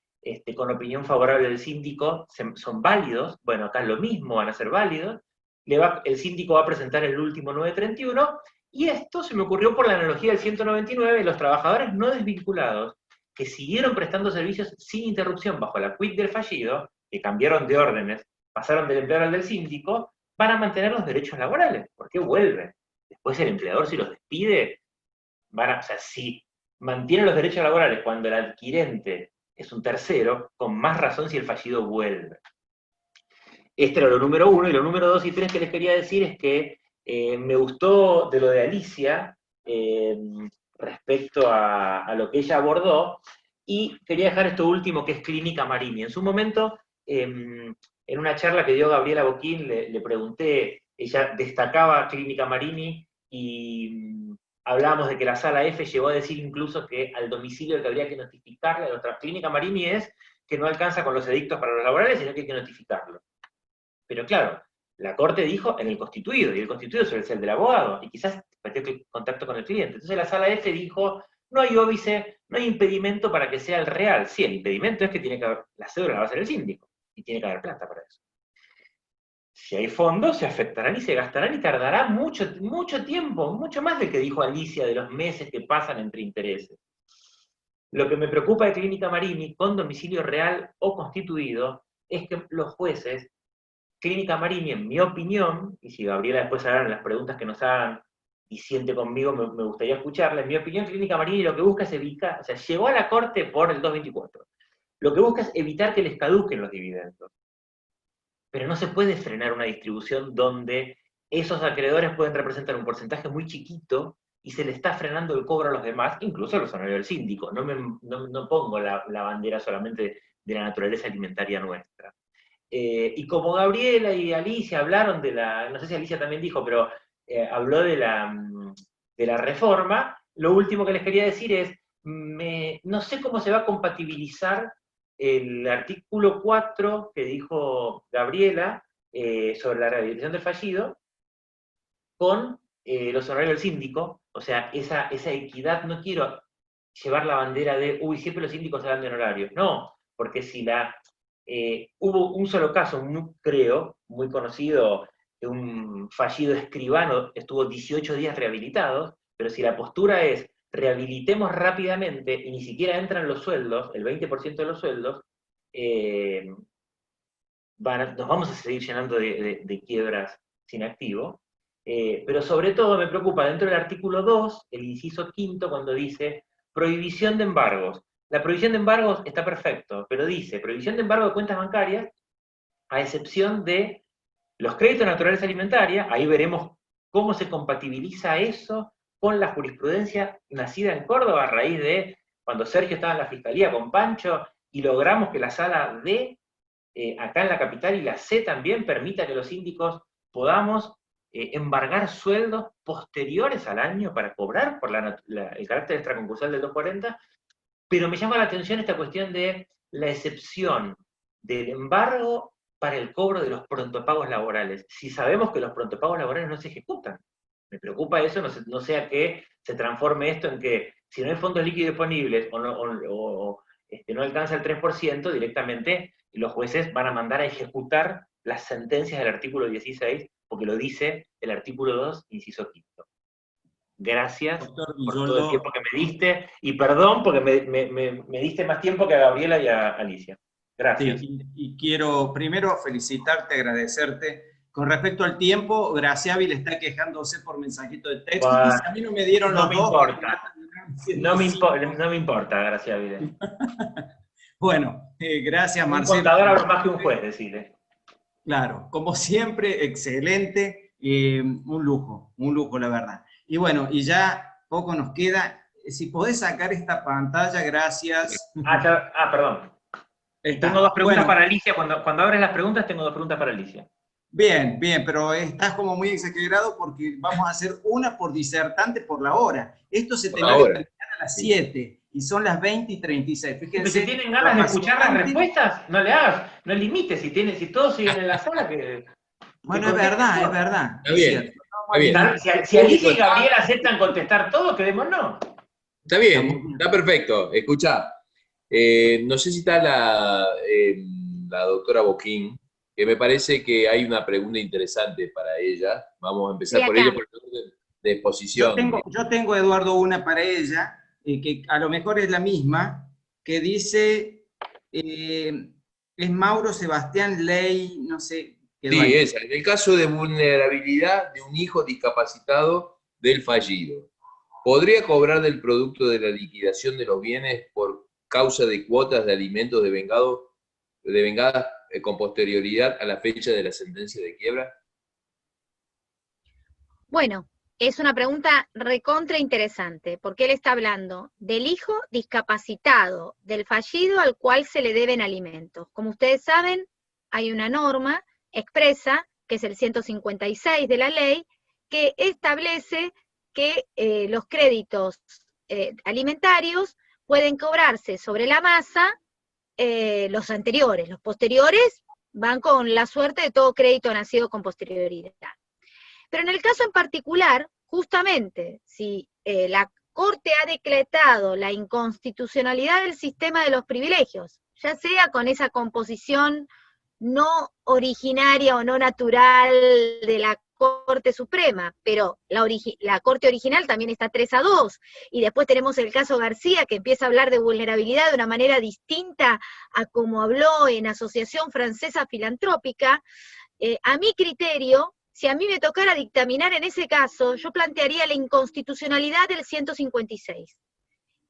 con opinión favorable del síndico son válidos. Bueno, acá es lo mismo, van a ser válidos. El síndico va a presentar el último 931, y esto se me ocurrió por la analogía del 199, los trabajadores no desvinculados, que siguieron prestando servicios sin interrupción bajo la quit del fallido, que cambiaron de órdenes, pasaron del empleador al del síndico, van a mantener los derechos laborales, porque vuelven. Después el empleador, si los despide, o sea, si mantienen los derechos laborales cuando el adquirente es un tercero, con más razón si el fallido vuelve. Este era lo número 1, y lo número 2 y 3 que les quería decir es que me gustó de lo de Alicia, respecto a lo que ella abordó, y quería dejar esto último, que es Clínica Marini. En su momento, en una charla que dio Gabriela Boquín, le pregunté, ella destacaba Clínica Marini, y hablábamos de que la Sala F llegó a decir incluso que al domicilio que habría que notificarle a nuestra Clínica Marini es que no alcanza con los edictos para los laborales, sino que hay que notificarlo. Pero claro, la Corte dijo en el constituido, y el constituido suele ser el del abogado, y quizás perdió contacto con el cliente. Entonces la Sala F dijo, no hay óbice, no hay impedimento para que sea el real. Sí, el impedimento es que tiene que haber, la cédula la va a hacer el síndico, y tiene que haber plata para eso. Si hay fondos, se afectarán y se gastarán, y tardará mucho, mucho tiempo, mucho más del que dijo Alicia, de los meses que pasan entre intereses. Lo que me preocupa de Clínica Marini, con domicilio real o constituido, es que los jueces, Clínica Marini, en mi opinión, y si Gabriela después hará las preguntas que nos hagan y siente conmigo, me gustaría escucharla, en mi opinión, Clínica Marini lo que busca es evitar, o sea, llegó a la Corte por el 224, lo que busca es evitar que les caduquen los dividendos. Pero no se puede frenar una distribución donde esos acreedores pueden representar un porcentaje muy chiquito y se le está frenando el cobro a los demás, incluso a los honorarios del síndico. No pongo la bandera solamente de la naturaleza alimentaria nuestra. Y como Gabriela y Alicia hablaron de no sé si Alicia también dijo, pero habló de la reforma, lo último que les quería decir es, no sé cómo se va a compatibilizar el artículo 4 que dijo Gabriela sobre la rehabilitación del fallido con los honorarios del síndico. O sea, esa equidad, no quiero llevar la bandera de, uy, siempre los síndicos hablan de honorarios. No, porque si hubo un solo caso, creo, muy conocido, de un fallido escribano, estuvo 18 días rehabilitados, pero si la postura es, rehabilitemos rápidamente, y ni siquiera entran los sueldos, el 20% de los sueldos, nos vamos a seguir llenando de quiebras sin activo. Pero sobre todo me preocupa dentro del artículo 2, el inciso quinto, cuando dice prohibición de embargos. La prohibición de embargos está perfecto, pero dice prohibición de embargo de cuentas bancarias, a excepción de los créditos naturales alimentarios. Ahí veremos cómo se compatibiliza eso con la jurisprudencia nacida en Córdoba a raíz de cuando Sergio estaba en la Fiscalía con Pancho, y logramos que la Sala D, acá en la capital, y la C también, permita que los síndicos podamos embargar sueldos posteriores al año para cobrar por el carácter extraconcursal del 240, pero me llama la atención esta cuestión de la excepción del embargo para el cobro de los prontopagos laborales. Si sabemos que los prontopagos laborales no se ejecutan, me preocupa eso, no sea que se transforme esto en que si no hay fondos líquidos disponibles o no alcanza el 3%, directamente los jueces van a mandar a ejecutar las sentencias del artículo 16, porque lo dice el artículo 2, inciso quinto. Gracias por todo el tiempo que me diste, y perdón porque me diste más tiempo que a Gabriela y a Alicia. Gracias. Sí, y quiero primero felicitarte, agradecerte. Con respecto al tiempo, Graciabi le está quejándose por mensajito de texto, y si a mí no me dieron los dos... No me importa, Graciabi. Bueno, gracias, Marcelo. Un contador habla más que un juez, decirle. Claro, como siempre, excelente, un lujo, la verdad. Y bueno, y ya poco nos queda. Si podés sacar esta pantalla, gracias. Perdón. Tengo dos preguntas para Alicia. Cuando abres las preguntas, tengo dos preguntas para Alicia. Bien, bien, pero estás como muy exagerado porque vamos a hacer una por disertante por la hora. Esto se Por tenía la que hora. terminar a las 7 y son las 20:36. Pero si Fíjense, tienen lo ganas de escuchar las apasionante. respuestas, no le hagas, no limites, si todos siguen en la sala, que Bueno, es contesten verdad, es todos. verdad. Está Es bien, cierto. está bien. Si Alicia y Gabriel aceptan contestar todo, quedémonos. Está bien, está perfecto. Escuchá, no sé si está la doctora Boquín, que me parece que hay una pregunta interesante para ella. Vamos a empezar Sí, por acá. ella por el orden de exposición. Yo tengo, Eduardo, una para ella, que a lo mejor es la misma, que dice, es Mauro Sebastián Ley, no sé, quedó Sí, ahí. esa. En el caso de vulnerabilidad de un hijo discapacitado del fallido, ¿podría cobrar del producto de la liquidación de los bienes por causa de cuotas de alimentos devengadas con posterioridad a la fecha de la sentencia de quiebra? Bueno, es una pregunta recontra interesante, porque él está hablando del hijo discapacitado, del fallido al cual se le deben alimentos. Como ustedes saben, hay una norma expresa, que es el 156 de la ley, que establece que los créditos alimentarios pueden cobrarse sobre la masa los anteriores. Los posteriores van con la suerte de todo crédito nacido con posterioridad. Pero en el caso en particular, justamente, si la Corte ha decretado la inconstitucionalidad del sistema de los privilegios, ya sea con esa composición no originaria o no natural de la Corte Suprema, pero la Corte original también está 3-2, y después tenemos el caso García, que empieza a hablar de vulnerabilidad de una manera distinta a como habló en Asociación Francesa Filantrópica. A mi criterio, si a mí me tocara dictaminar en ese caso, yo plantearía la inconstitucionalidad del 156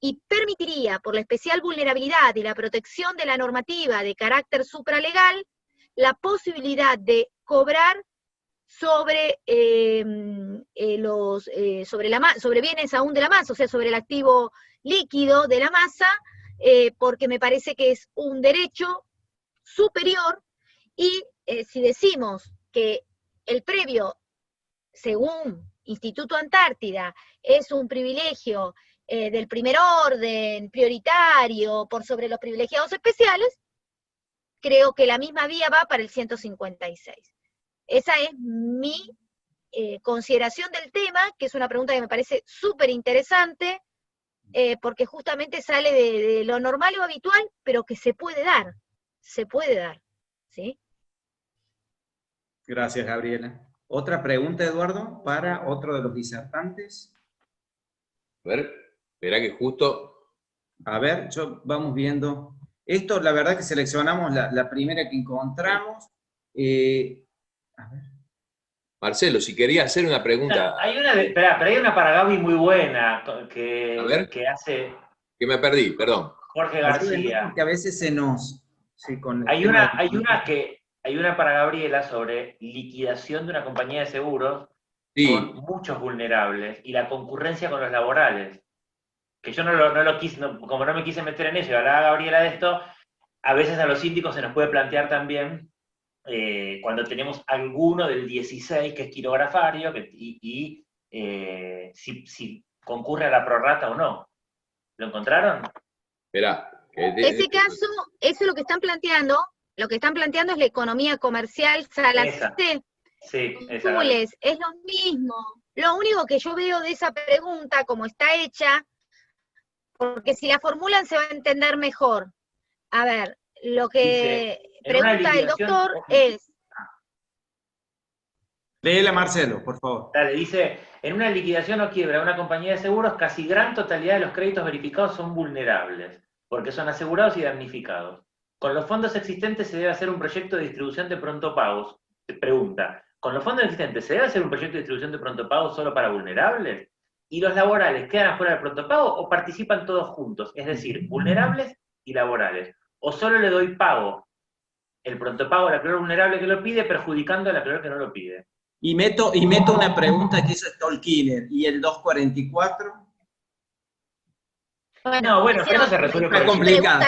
y permitiría, por la especial vulnerabilidad y la protección de la normativa de carácter supralegal, la posibilidad de cobrar sobre, sobre bienes aún de la masa, o sea, sobre el activo líquido de la masa, porque me parece que es un derecho superior, y si decimos que el previo, según Instituto Antártida, es un privilegio del primer orden, prioritario, por sobre los privilegiados especiales, creo que la misma vía va para el 156. Esa es mi consideración del tema, que es una pregunta que me parece súper interesante, porque justamente sale de lo normal o habitual, pero que se puede dar, ¿sí? Gracias, Gabriela. ¿Otra pregunta, Eduardo, para otro de los disertantes? A ver, verá que justo... A ver, vamos viendo. Esto, la verdad que seleccionamos la primera que encontramos. A ver. Marcelo, si quería hacer una pregunta... Pero hay una para Gaby muy buena que hace... Que me perdí, perdón. Jorge García. Que a veces se nos... Sí, Hay una para Gabriela sobre liquidación de una compañía de seguros con muchos vulnerables y la concurrencia con los laborales. Que yo no lo quise, como no me quise meter en eso y hablaba Gabriela de esto, a veces a los síndicos se nos puede plantear también cuando tenemos alguno del 16 que es quirografario si concurre a la prorrata o no. ¿Lo encontraron? Esperá. Ese caso, eso es lo que están planteando. Lo que están planteando es la economía comercial salacité. Sí, es lo mismo. Lo único que yo veo de esa pregunta, como está hecha, porque si la formulan se va a entender mejor. A ver, lo que pregunta el doctor es... Léela, Marcelo, por favor. Dale, dice, en una liquidación o quiebra de una compañía de seguros, casi gran totalidad de los créditos verificados son vulnerables, porque son asegurados y damnificados. Con los fondos existentes se debe hacer un proyecto de distribución de pronto pagos. Se pregunta, ¿con los fondos existentes se debe hacer un proyecto de distribución de pronto pagos solo para vulnerables? ¿Y los laborales quedan afuera del pronto pago o participan todos juntos? Es decir, vulnerables y laborales. ¿O solo le doy pago el pronto pago al acreedor vulnerable que lo pide, perjudicando al acreedor que no lo pide? Y meto una pregunta que hizo Stolkiner. ¿Y el 244? Bueno, pero eso se resuelve por complicado.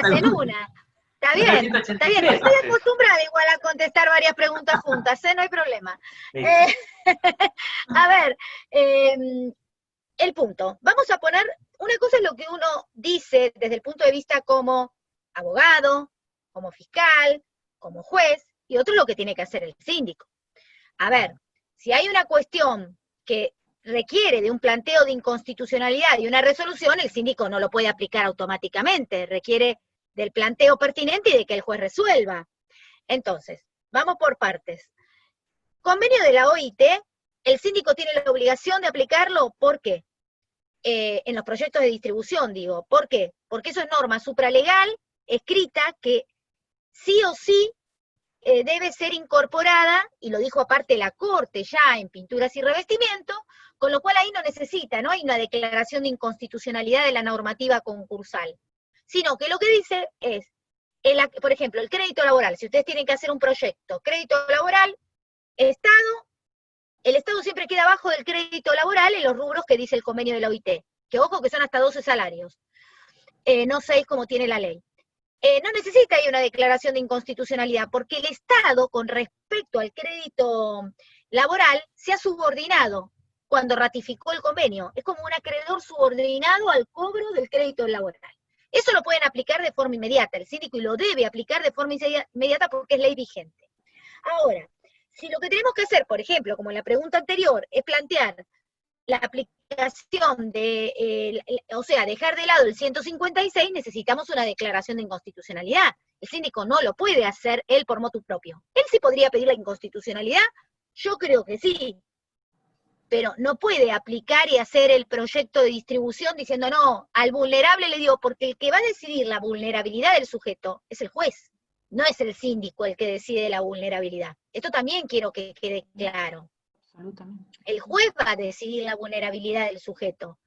Está bien, 183, estoy entonces. acostumbrada igual a contestar varias preguntas juntas, no hay problema. Listo. A ver, el punto. Vamos a poner, una cosa es lo que uno dice desde el punto de vista como abogado, como fiscal, como juez, y otro es lo que tiene que hacer el síndico. A ver, si hay una cuestión que requiere de un planteo de inconstitucionalidad y una resolución, el síndico no lo puede aplicar automáticamente, requiere del planteo pertinente y de que el juez resuelva. Entonces, vamos por partes. Convenio de la OIT, el síndico tiene la obligación de aplicarlo, ¿por qué? En los proyectos de distribución, digo, ¿por qué? Porque eso es norma supralegal, escrita, que sí o sí debe ser incorporada, y lo dijo aparte la Corte ya en pinturas y revestimiento, con lo cual ahí no necesita, no hay una declaración de inconstitucionalidad de la normativa concursal, sino que lo que dice es, por ejemplo, el crédito laboral, si ustedes tienen que hacer un proyecto, crédito laboral, Estado, el Estado siempre queda abajo del crédito laboral en los rubros que dice el convenio de la OIT, que ojo que son hasta 12 salarios, no 6 como tiene la ley. No necesita ahí una declaración de inconstitucionalidad, porque el Estado, con respecto al crédito laboral, se ha subordinado cuando ratificó el convenio. Es como un acreedor subordinado al cobro del crédito laboral. Eso lo pueden aplicar de forma inmediata, el síndico, y lo debe aplicar de forma inmediata porque es ley vigente. Ahora, si lo que tenemos que hacer, por ejemplo, como en la pregunta anterior, es plantear la aplicación de, o sea, dejar de lado el 156, necesitamos una declaración de inconstitucionalidad. El síndico no lo puede hacer él por motu propio. Él sí podría pedir la inconstitucionalidad, yo creo que sí, pero no puede aplicar y hacer el proyecto de distribución diciendo, no, al vulnerable le digo, porque el que va a decidir la vulnerabilidad del sujeto es el juez, no es el síndico el que decide la vulnerabilidad. Esto también quiero que quede claro. Absolutamente. El juez va a decidir la vulnerabilidad del sujeto.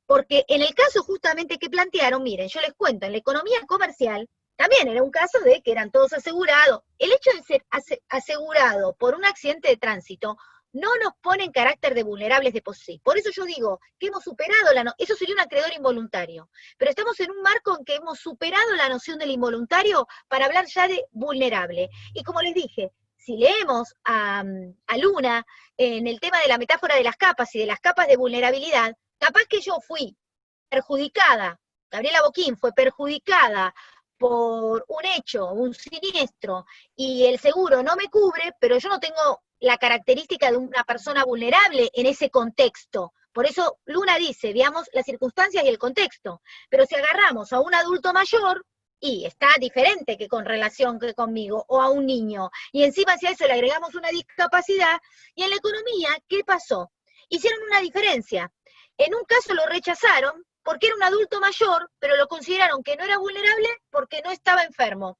Porque en el caso justamente que plantearon, miren, yo les cuento, en la economía comercial, también era un caso de que eran todos asegurados. El hecho de ser asegurado por un accidente de tránsito no nos pone en carácter de vulnerables de por sí. Por eso yo digo que hemos superado eso sería un acreedor involuntario. Pero estamos en un marco en que hemos superado la noción del involuntario para hablar ya de vulnerable. Y como les dije, si leemos a Luna en el tema de la metáfora de las capas y de las capas de vulnerabilidad, capaz que yo fui perjudicada, Gabriela Boquín fue perjudicada por un hecho, un siniestro, y el seguro no me cubre, pero yo no tengo la característica de una persona vulnerable en ese contexto. Por eso Luna dice, veamos las circunstancias y el contexto. Pero si agarramos a un adulto mayor, y está diferente que con relación que conmigo, o a un niño, y encima si a eso le agregamos una discapacidad, y en la economía, ¿qué pasó? Hicieron una diferencia. En un caso lo rechazaron porque era un adulto mayor, pero lo consideraron que no era vulnerable porque no estaba enfermo.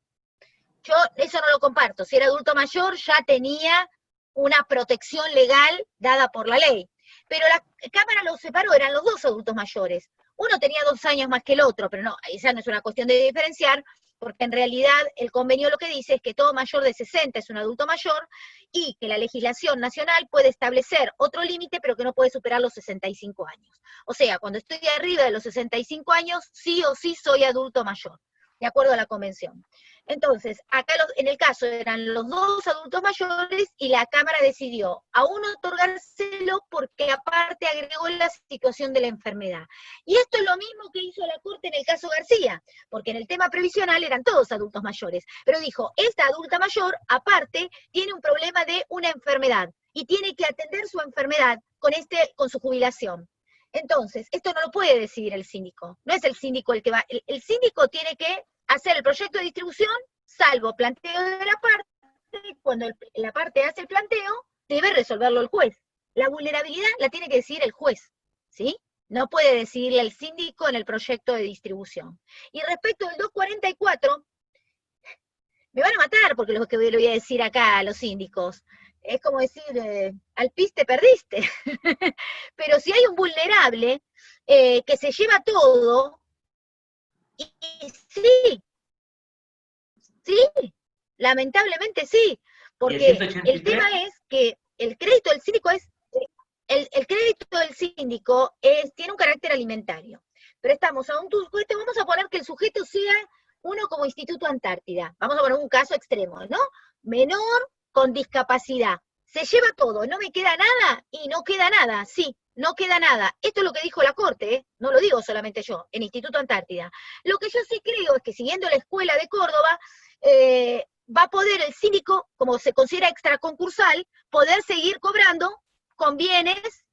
Yo eso no lo comparto. Si era adulto mayor ya tenía una protección legal dada por la ley. Pero la Cámara los separó, eran los dos adultos mayores. Uno tenía 2 años más que el otro, pero no, esa no es una cuestión de diferenciar, porque en realidad el convenio lo que dice es que todo mayor de 60 es un adulto mayor, y que la legislación nacional puede establecer otro límite, pero que no puede superar los 65 años. O sea, cuando estoy arriba de los 65 años, sí o sí soy adulto mayor, de acuerdo a la convención. Entonces, acá en el caso eran los 2 adultos mayores y la Cámara decidió a uno otorgárselo porque aparte agregó la situación de la enfermedad. Y esto es lo mismo que hizo la Corte en el caso García, porque en el tema previsional eran todos adultos mayores, pero dijo, esta adulta mayor aparte tiene un problema de una enfermedad y tiene que atender su enfermedad con su jubilación. Entonces, esto no lo puede decidir el síndico, no es el síndico el que va, el síndico tiene que hacer el proyecto de distribución, salvo planteo de la parte, cuando la parte hace el planteo, debe resolverlo el juez. La vulnerabilidad la tiene que decidir el juez, ¿sí? No puede decidirle el síndico en el proyecto de distribución. Y respecto del 244, me van a matar porque lo que le voy a decir acá a los síndicos. Es como decir, al pis te perdiste. Pero si hay un vulnerable que se lleva todo, y sí, lamentablemente sí, porque el tema es que el crédito del síndico el crédito del síndico tiene un carácter alimentario. Prestamos a un sujeto, vamos a poner que el sujeto sea uno como Instituto Antártida, vamos a poner un caso extremo, ¿no? Menor con discapacidad, se lleva todo, no me queda nada, y no queda nada, sí, no queda nada. Esto es lo que dijo la Corte, ¿eh? No lo digo solamente yo, en Instituto Antártida. Lo que yo sí creo es que siguiendo la escuela de Córdoba, va a poder el síndico, como se considera extraconcursal, poder seguir cobrando con bienes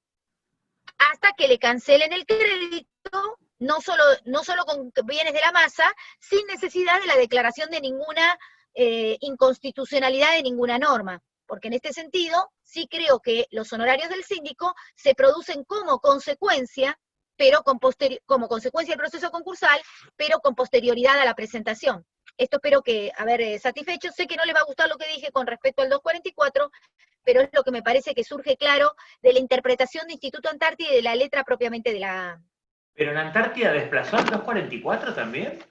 hasta que le cancelen el crédito, no solo con bienes de la masa, sin necesidad de la declaración de ninguna inconstitucionalidad de ninguna norma. Porque en este sentido, sí creo que los honorarios del síndico se producen como consecuencia, pero como consecuencia del proceso concursal, pero con posterioridad a la presentación. Esto espero que haber satisfecho. Sé que no le va a gustar lo que dije con respecto al 244, pero es lo que me parece que surge claro de la interpretación de Instituto Antártida y de la letra propiamente de la... ¿Pero en Antártida desplazó al 244 también?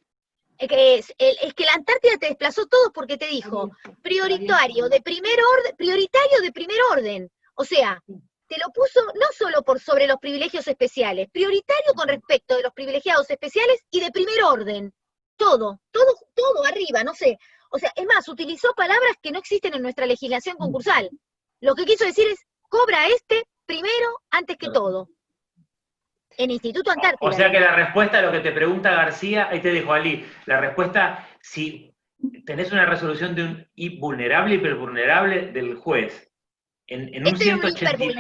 Es que la Antártida te desplazó todo porque te dijo prioritario de primer orden. O sea, te lo puso no solo por sobre los privilegios especiales, prioritario con respecto de los privilegiados especiales y de primer orden. Todo arriba, no sé. O sea, es más, utilizó palabras que no existen en nuestra legislación concursal. Lo que quiso decir es, cobra primero antes que todo. En Instituto Antártida. O sea que la respuesta a lo que te pregunta García, ahí te dejo, Ali, la respuesta, si tenés una resolución de un vulnerable, hipervulnerable del juez, en un 183,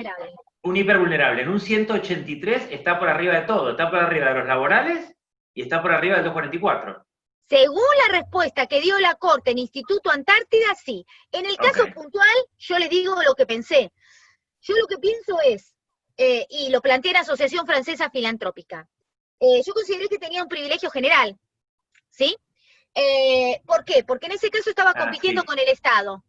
un hipervulnerable, en un 183 está por arriba de todo, está por arriba de los laborales y está por arriba del 244. Según la respuesta que dio la Corte en Instituto Antártida, sí. En el caso puntual, yo le digo lo que pensé. Yo lo que pienso es, y lo planteé en Asociación Francesa Filantrópica, yo consideré que tenía un privilegio general, ¿sí? ¿Por qué? Porque en ese caso estaba compitiendo con el Estado.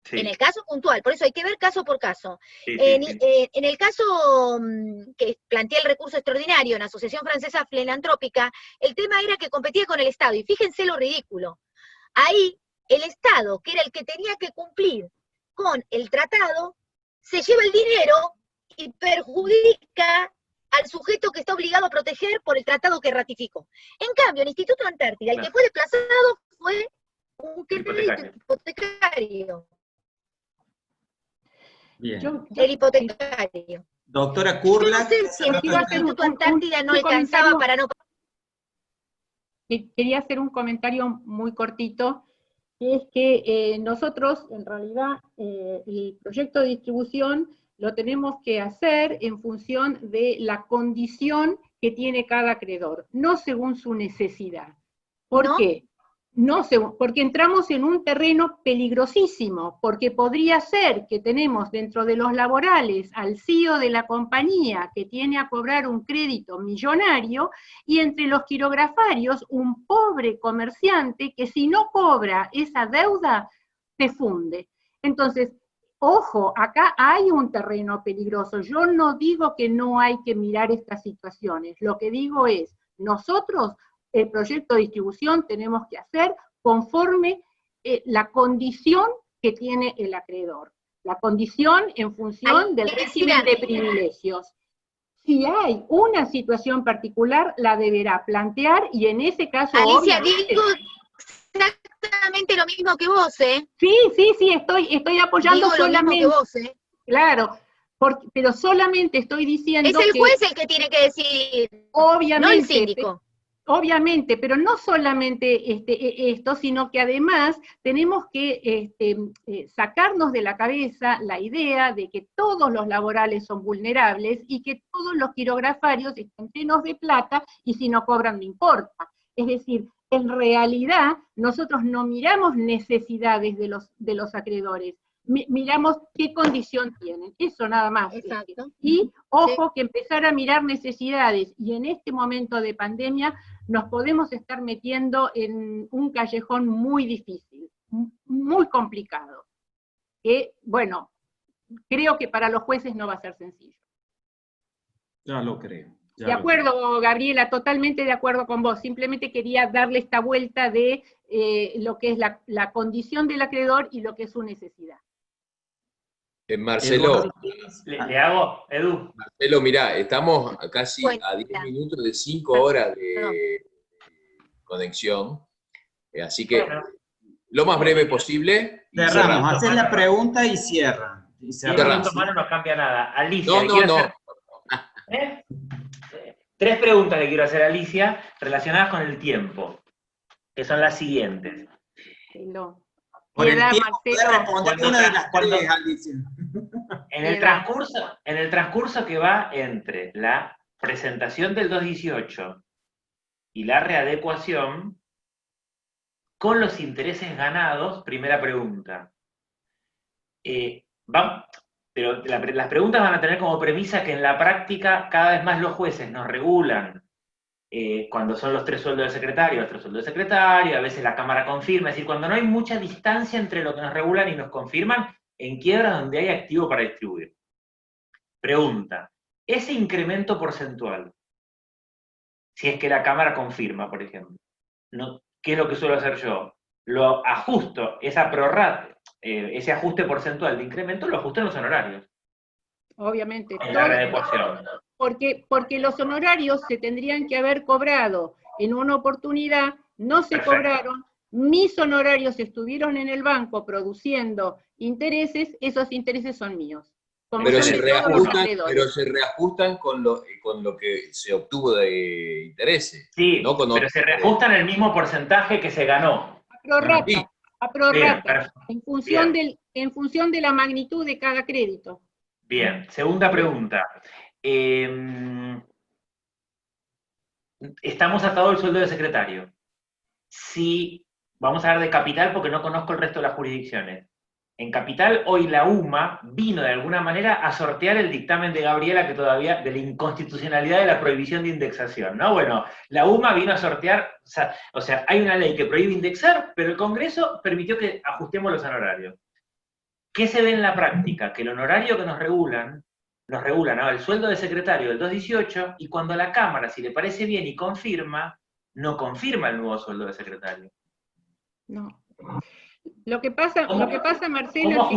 Sí. En el caso puntual, por eso hay que ver caso por caso. Sí, en el caso que planteé el recurso extraordinario en Asociación Francesa Filantrópica, el tema era que competía con el Estado, y fíjense lo ridículo. Ahí, el Estado, que era el que tenía que cumplir con el tratado, se lleva el dinero y perjudica al sujeto que está obligado a proteger por el tratado que ratificó. En cambio, en Instituto Antártida, el que fue desplazado fue un crédito hipotecario. Bien. El hipotecario. Doctora Kurla. No sé si el Instituto Antártida no alcanzaba para no... Quería hacer un comentario muy cortito, que es que nosotros, en realidad, el proyecto de distribución lo tenemos que hacer en función de la condición que tiene cada acreedor, no según su necesidad. ¿Por qué? No según, porque entramos en un terreno peligrosísimo, porque podría ser que tenemos dentro de los laborales al CEO de la compañía que tiene a cobrar un crédito millonario, y entre los quirografarios un pobre comerciante que si no cobra esa deuda, se funde. Entonces, ojo, acá hay un terreno peligroso. Yo no digo que no hay que mirar estas situaciones, lo que digo es, nosotros el proyecto de distribución tenemos que hacer conforme la condición que tiene el acreedor. La condición en función del régimen de privilegios. Si hay una situación particular, la deberá plantear, y en ese caso... Alicia, digo exactamente lo mismo que vos, ¿eh? Sí, estoy apoyando digo solamente... Lo mismo que vos, ¿eh? Claro, pero solamente estoy diciendo es el juez el que tiene que decir, obviamente, no el síndico. Obviamente, pero no solamente esto, sino que además tenemos que sacarnos de la cabeza la idea de que todos los laborales son vulnerables y que todos los quirografarios están llenos de plata y si no cobran no importa. Es decir, en realidad nosotros no miramos necesidades de los acreedores, miramos qué condición tienen, eso nada más. Exacto. Y ojo que empezar a mirar necesidades, y en este momento de pandemia nos podemos estar metiendo en un callejón muy difícil, muy complicado, que, bueno, creo que para los jueces no va a ser sencillo. Ya lo creo. De acuerdo, Gabriela, totalmente de acuerdo con vos, simplemente quería darle esta vuelta de lo que es la condición del acreedor y lo que es su necesidad. Marcelo. ¿Le hago, Edu? Marcelo, mirá, estamos casi a 10 minutos de 5 horas de conexión. Así que Bueno. lo más breve posible. y Cerramos, haces la Cerramos. pregunta y cierra. Y 10 cerramos. minutos más no nos cambia nada. Alicia, No, le no, quiero no. hacer- ¿Eh? 3 preguntas le quiero hacer a Alicia relacionadas con el tiempo, que son las siguientes. Por el Piedad, tiempo, Marcelo. puede responder Cuando- una de las cuando- tres, Alicia. En el transcurso que va entre la presentación del 218 y la readecuación, con los intereses ganados, primera pregunta. Pero las preguntas van a tener como premisa que en la práctica cada vez más los jueces nos regulan cuando son los 3 sueldos de secretario, los 3 sueldos de secretario, a veces la Cámara confirma, es decir, cuando no hay mucha distancia entre lo que nos regulan y nos confirman, en quiebras donde hay activo para distribuir. Pregunta, ese incremento porcentual, si es que la Cámara confirma, por ejemplo, ¿no? ¿Qué es lo que suelo hacer yo? Lo ajusto, esa prorrata, ese ajuste porcentual de incremento, lo ajusto en los honorarios, Obviamente. en la readecuación. Porque los honorarios se tendrían que haber cobrado en una oportunidad, no se Perfecto. cobraron, mis honorarios estuvieron en el banco produciendo intereses, esos intereses son míos. Como Pero son se, de todos los acreedores. reajustan con lo que se obtuvo de intereses. Sí, no con pero otro- se reajustan el mismo porcentaje que se ganó. A prorrata, Sí. a prorrata, Bien, perfecto. en función de la magnitud de cada crédito. Bien, segunda pregunta. Estamos atados al sueldo de secretario. Si, vamos a hablar de Capital porque no conozco el resto de las jurisdicciones. En Capital, hoy la UMA vino de alguna manera a sortear el dictamen de Gabriela de la inconstitucionalidad de la prohibición de indexación, ¿no? Bueno, la UMA vino a sortear, o sea, hay una ley que prohíbe indexar, pero el Congreso permitió que ajustemos los honorarios. ¿Qué se ve en la práctica? Que el honorario que nos regulan el sueldo de secretario del 218, y cuando la Cámara, si le parece bien y confirma, no confirma el nuevo sueldo de secretario. No. Lo que pasa, Marcelo, ¿Cómo es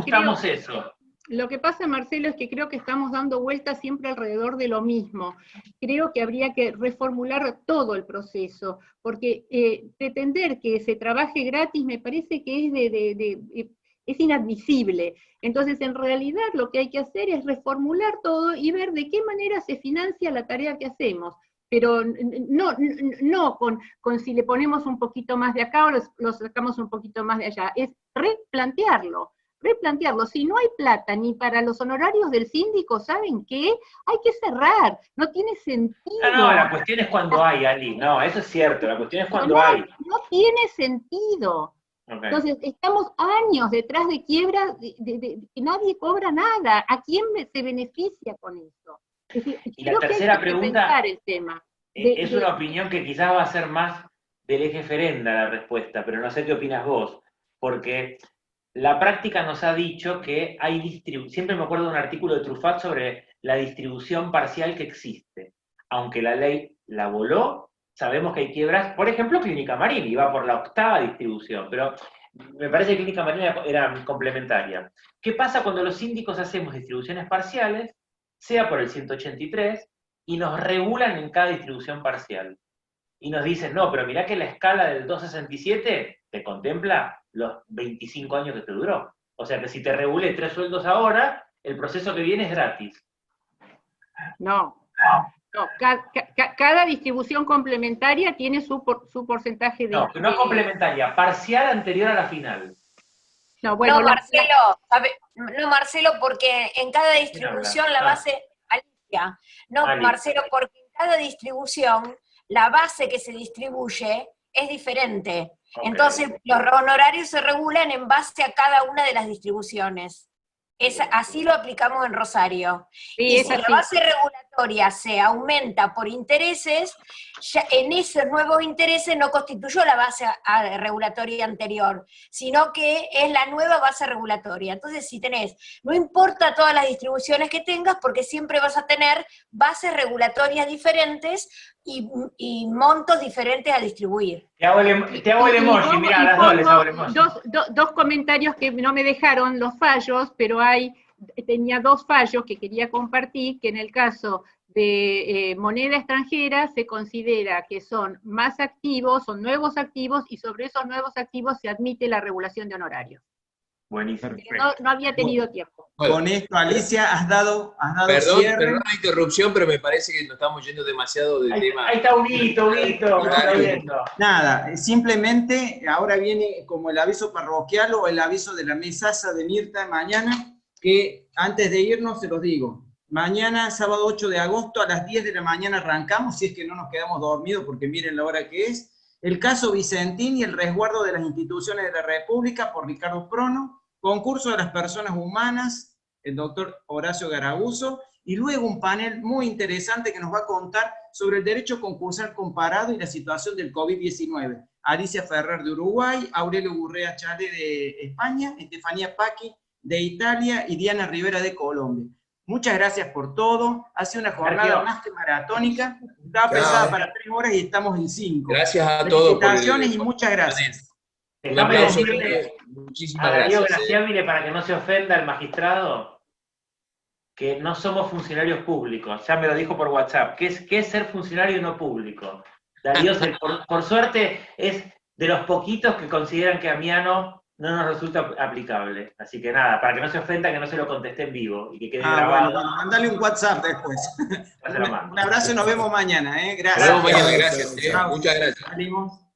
que ajustamos eso? lo que pasa, Marcelo, es que creo que estamos dando vueltas siempre alrededor de lo mismo. Creo que habría que reformular todo el proceso, porque pretender que se trabaje gratis me parece que es inadmisible. Entonces, en realidad, lo que hay que hacer es reformular todo y ver de qué manera se financia la tarea que hacemos. Pero no con si le ponemos un poquito más de acá o lo sacamos un poquito más de allá, es replantearlo. Si no hay plata ni para los honorarios del síndico, ¿saben qué? Hay que cerrar, no tiene sentido. No, la cuestión es cuando hay, Ali. No, eso es cierto, la cuestión es cuando hay. No tiene sentido. Okay. Entonces, estamos años detrás de quiebras, que nadie cobra nada. ¿A quién se beneficia con eso? Es decir, Y la creo que tercera hay que pregunta repensar el tema. es una opinión que quizás va a ser más del eje Ferenda la respuesta, pero no sé qué opinas vos, porque la práctica nos ha dicho que hay distribución. Siempre me acuerdo de un artículo de Truffat sobre la distribución parcial que existe. Aunque la ley la voló, sabemos que hay quiebras. Por ejemplo, Clínica Marín iba por la 8ª distribución, pero me parece que Clínica Marín era complementaria. ¿Qué pasa cuando los síndicos hacemos distribuciones parciales, sea por el 183, y nos regulan en cada distribución parcial? Y nos dicen, no, pero mirá que la escala del 267 te contempla los 25 años que te duró. O sea que si te regulé 3 sueldos ahora, el proceso que viene es gratis. No, cada distribución complementaria tiene su porcentaje de... No complementaria, parcial anterior a la final. No, bueno, Marcelo, porque en cada distribución la base... Alicia. No, Ali. Marcelo, porque en cada distribución la base que se distribuye es diferente. Okay. Entonces, los honorarios se regulan en base a cada una de las distribuciones. Así lo aplicamos en Rosario. Sí, y si la base regulatoria se aumenta por intereses, ya en esos nuevos intereses no constituyó la base regulatoria anterior, sino que es la nueva base regulatoria. Entonces, si tenés, no importa todas las distribuciones que tengas, porque siempre vas a tener bases regulatorias diferentes y montos diferentes a distribuir. Te hago el emoji, mira, a las dos les hago el emoji. Dos comentarios que no me dejaron los fallos, pero hay tenía 2 fallos que quería compartir, que en el caso de moneda extranjera se considera que son más activos, son nuevos activos, y sobre esos nuevos activos se admite la regulación de honorarios. Buenísimo. No había tenido tiempo. Bueno, Con esto, Alicia, has dado perdón cierre. la interrupción, pero me parece que nos estamos yendo demasiado del tema. Ahí está Huguito, lo está viendo. Nada, simplemente ahora viene como el aviso parroquial o el aviso de la mesaza de Mirta mañana, que antes de irnos se los digo. Mañana, sábado 8 de agosto, a las 10 de la mañana arrancamos, si es que no nos quedamos dormidos, porque miren la hora que es, el caso Vicentín y el resguardo de las instituciones de la República por Ricardo Prono, concurso de las personas humanas, el doctor Horacio Garabuzo, y luego un panel muy interesante que nos va a contar sobre el derecho concursal comparado y la situación del COVID-19. Alicia Ferrer de Uruguay, Aurelio Gurrea Chale de España, Estefanía Paqui de Italia y Diana Rivera de Colombia. Muchas gracias por todo. Ha sido una jornada más que maratónica. Estaba pensada para 3 horas y estamos en 5. Gracias a todos. Felicitaciones y muchas gracias. Un aplauso. A Muchísimas Darío gracias. Graciávile, para que no se ofenda el magistrado, que no somos funcionarios públicos. Ya me lo dijo por WhatsApp. ¿Qué es ser funcionario no público? Darío, por suerte, es de los poquitos que consideran que Amiano no nos resulta aplicable. Así que nada, para que no se ofenda, que no se lo contesté en vivo y que quede grabado. Bueno, mandale un WhatsApp después. Ya se lo mando. Un abrazo y nos vemos mañana. Gracias. Nos vemos mañana, gracias. Chao. Muchas gracias. Salimos.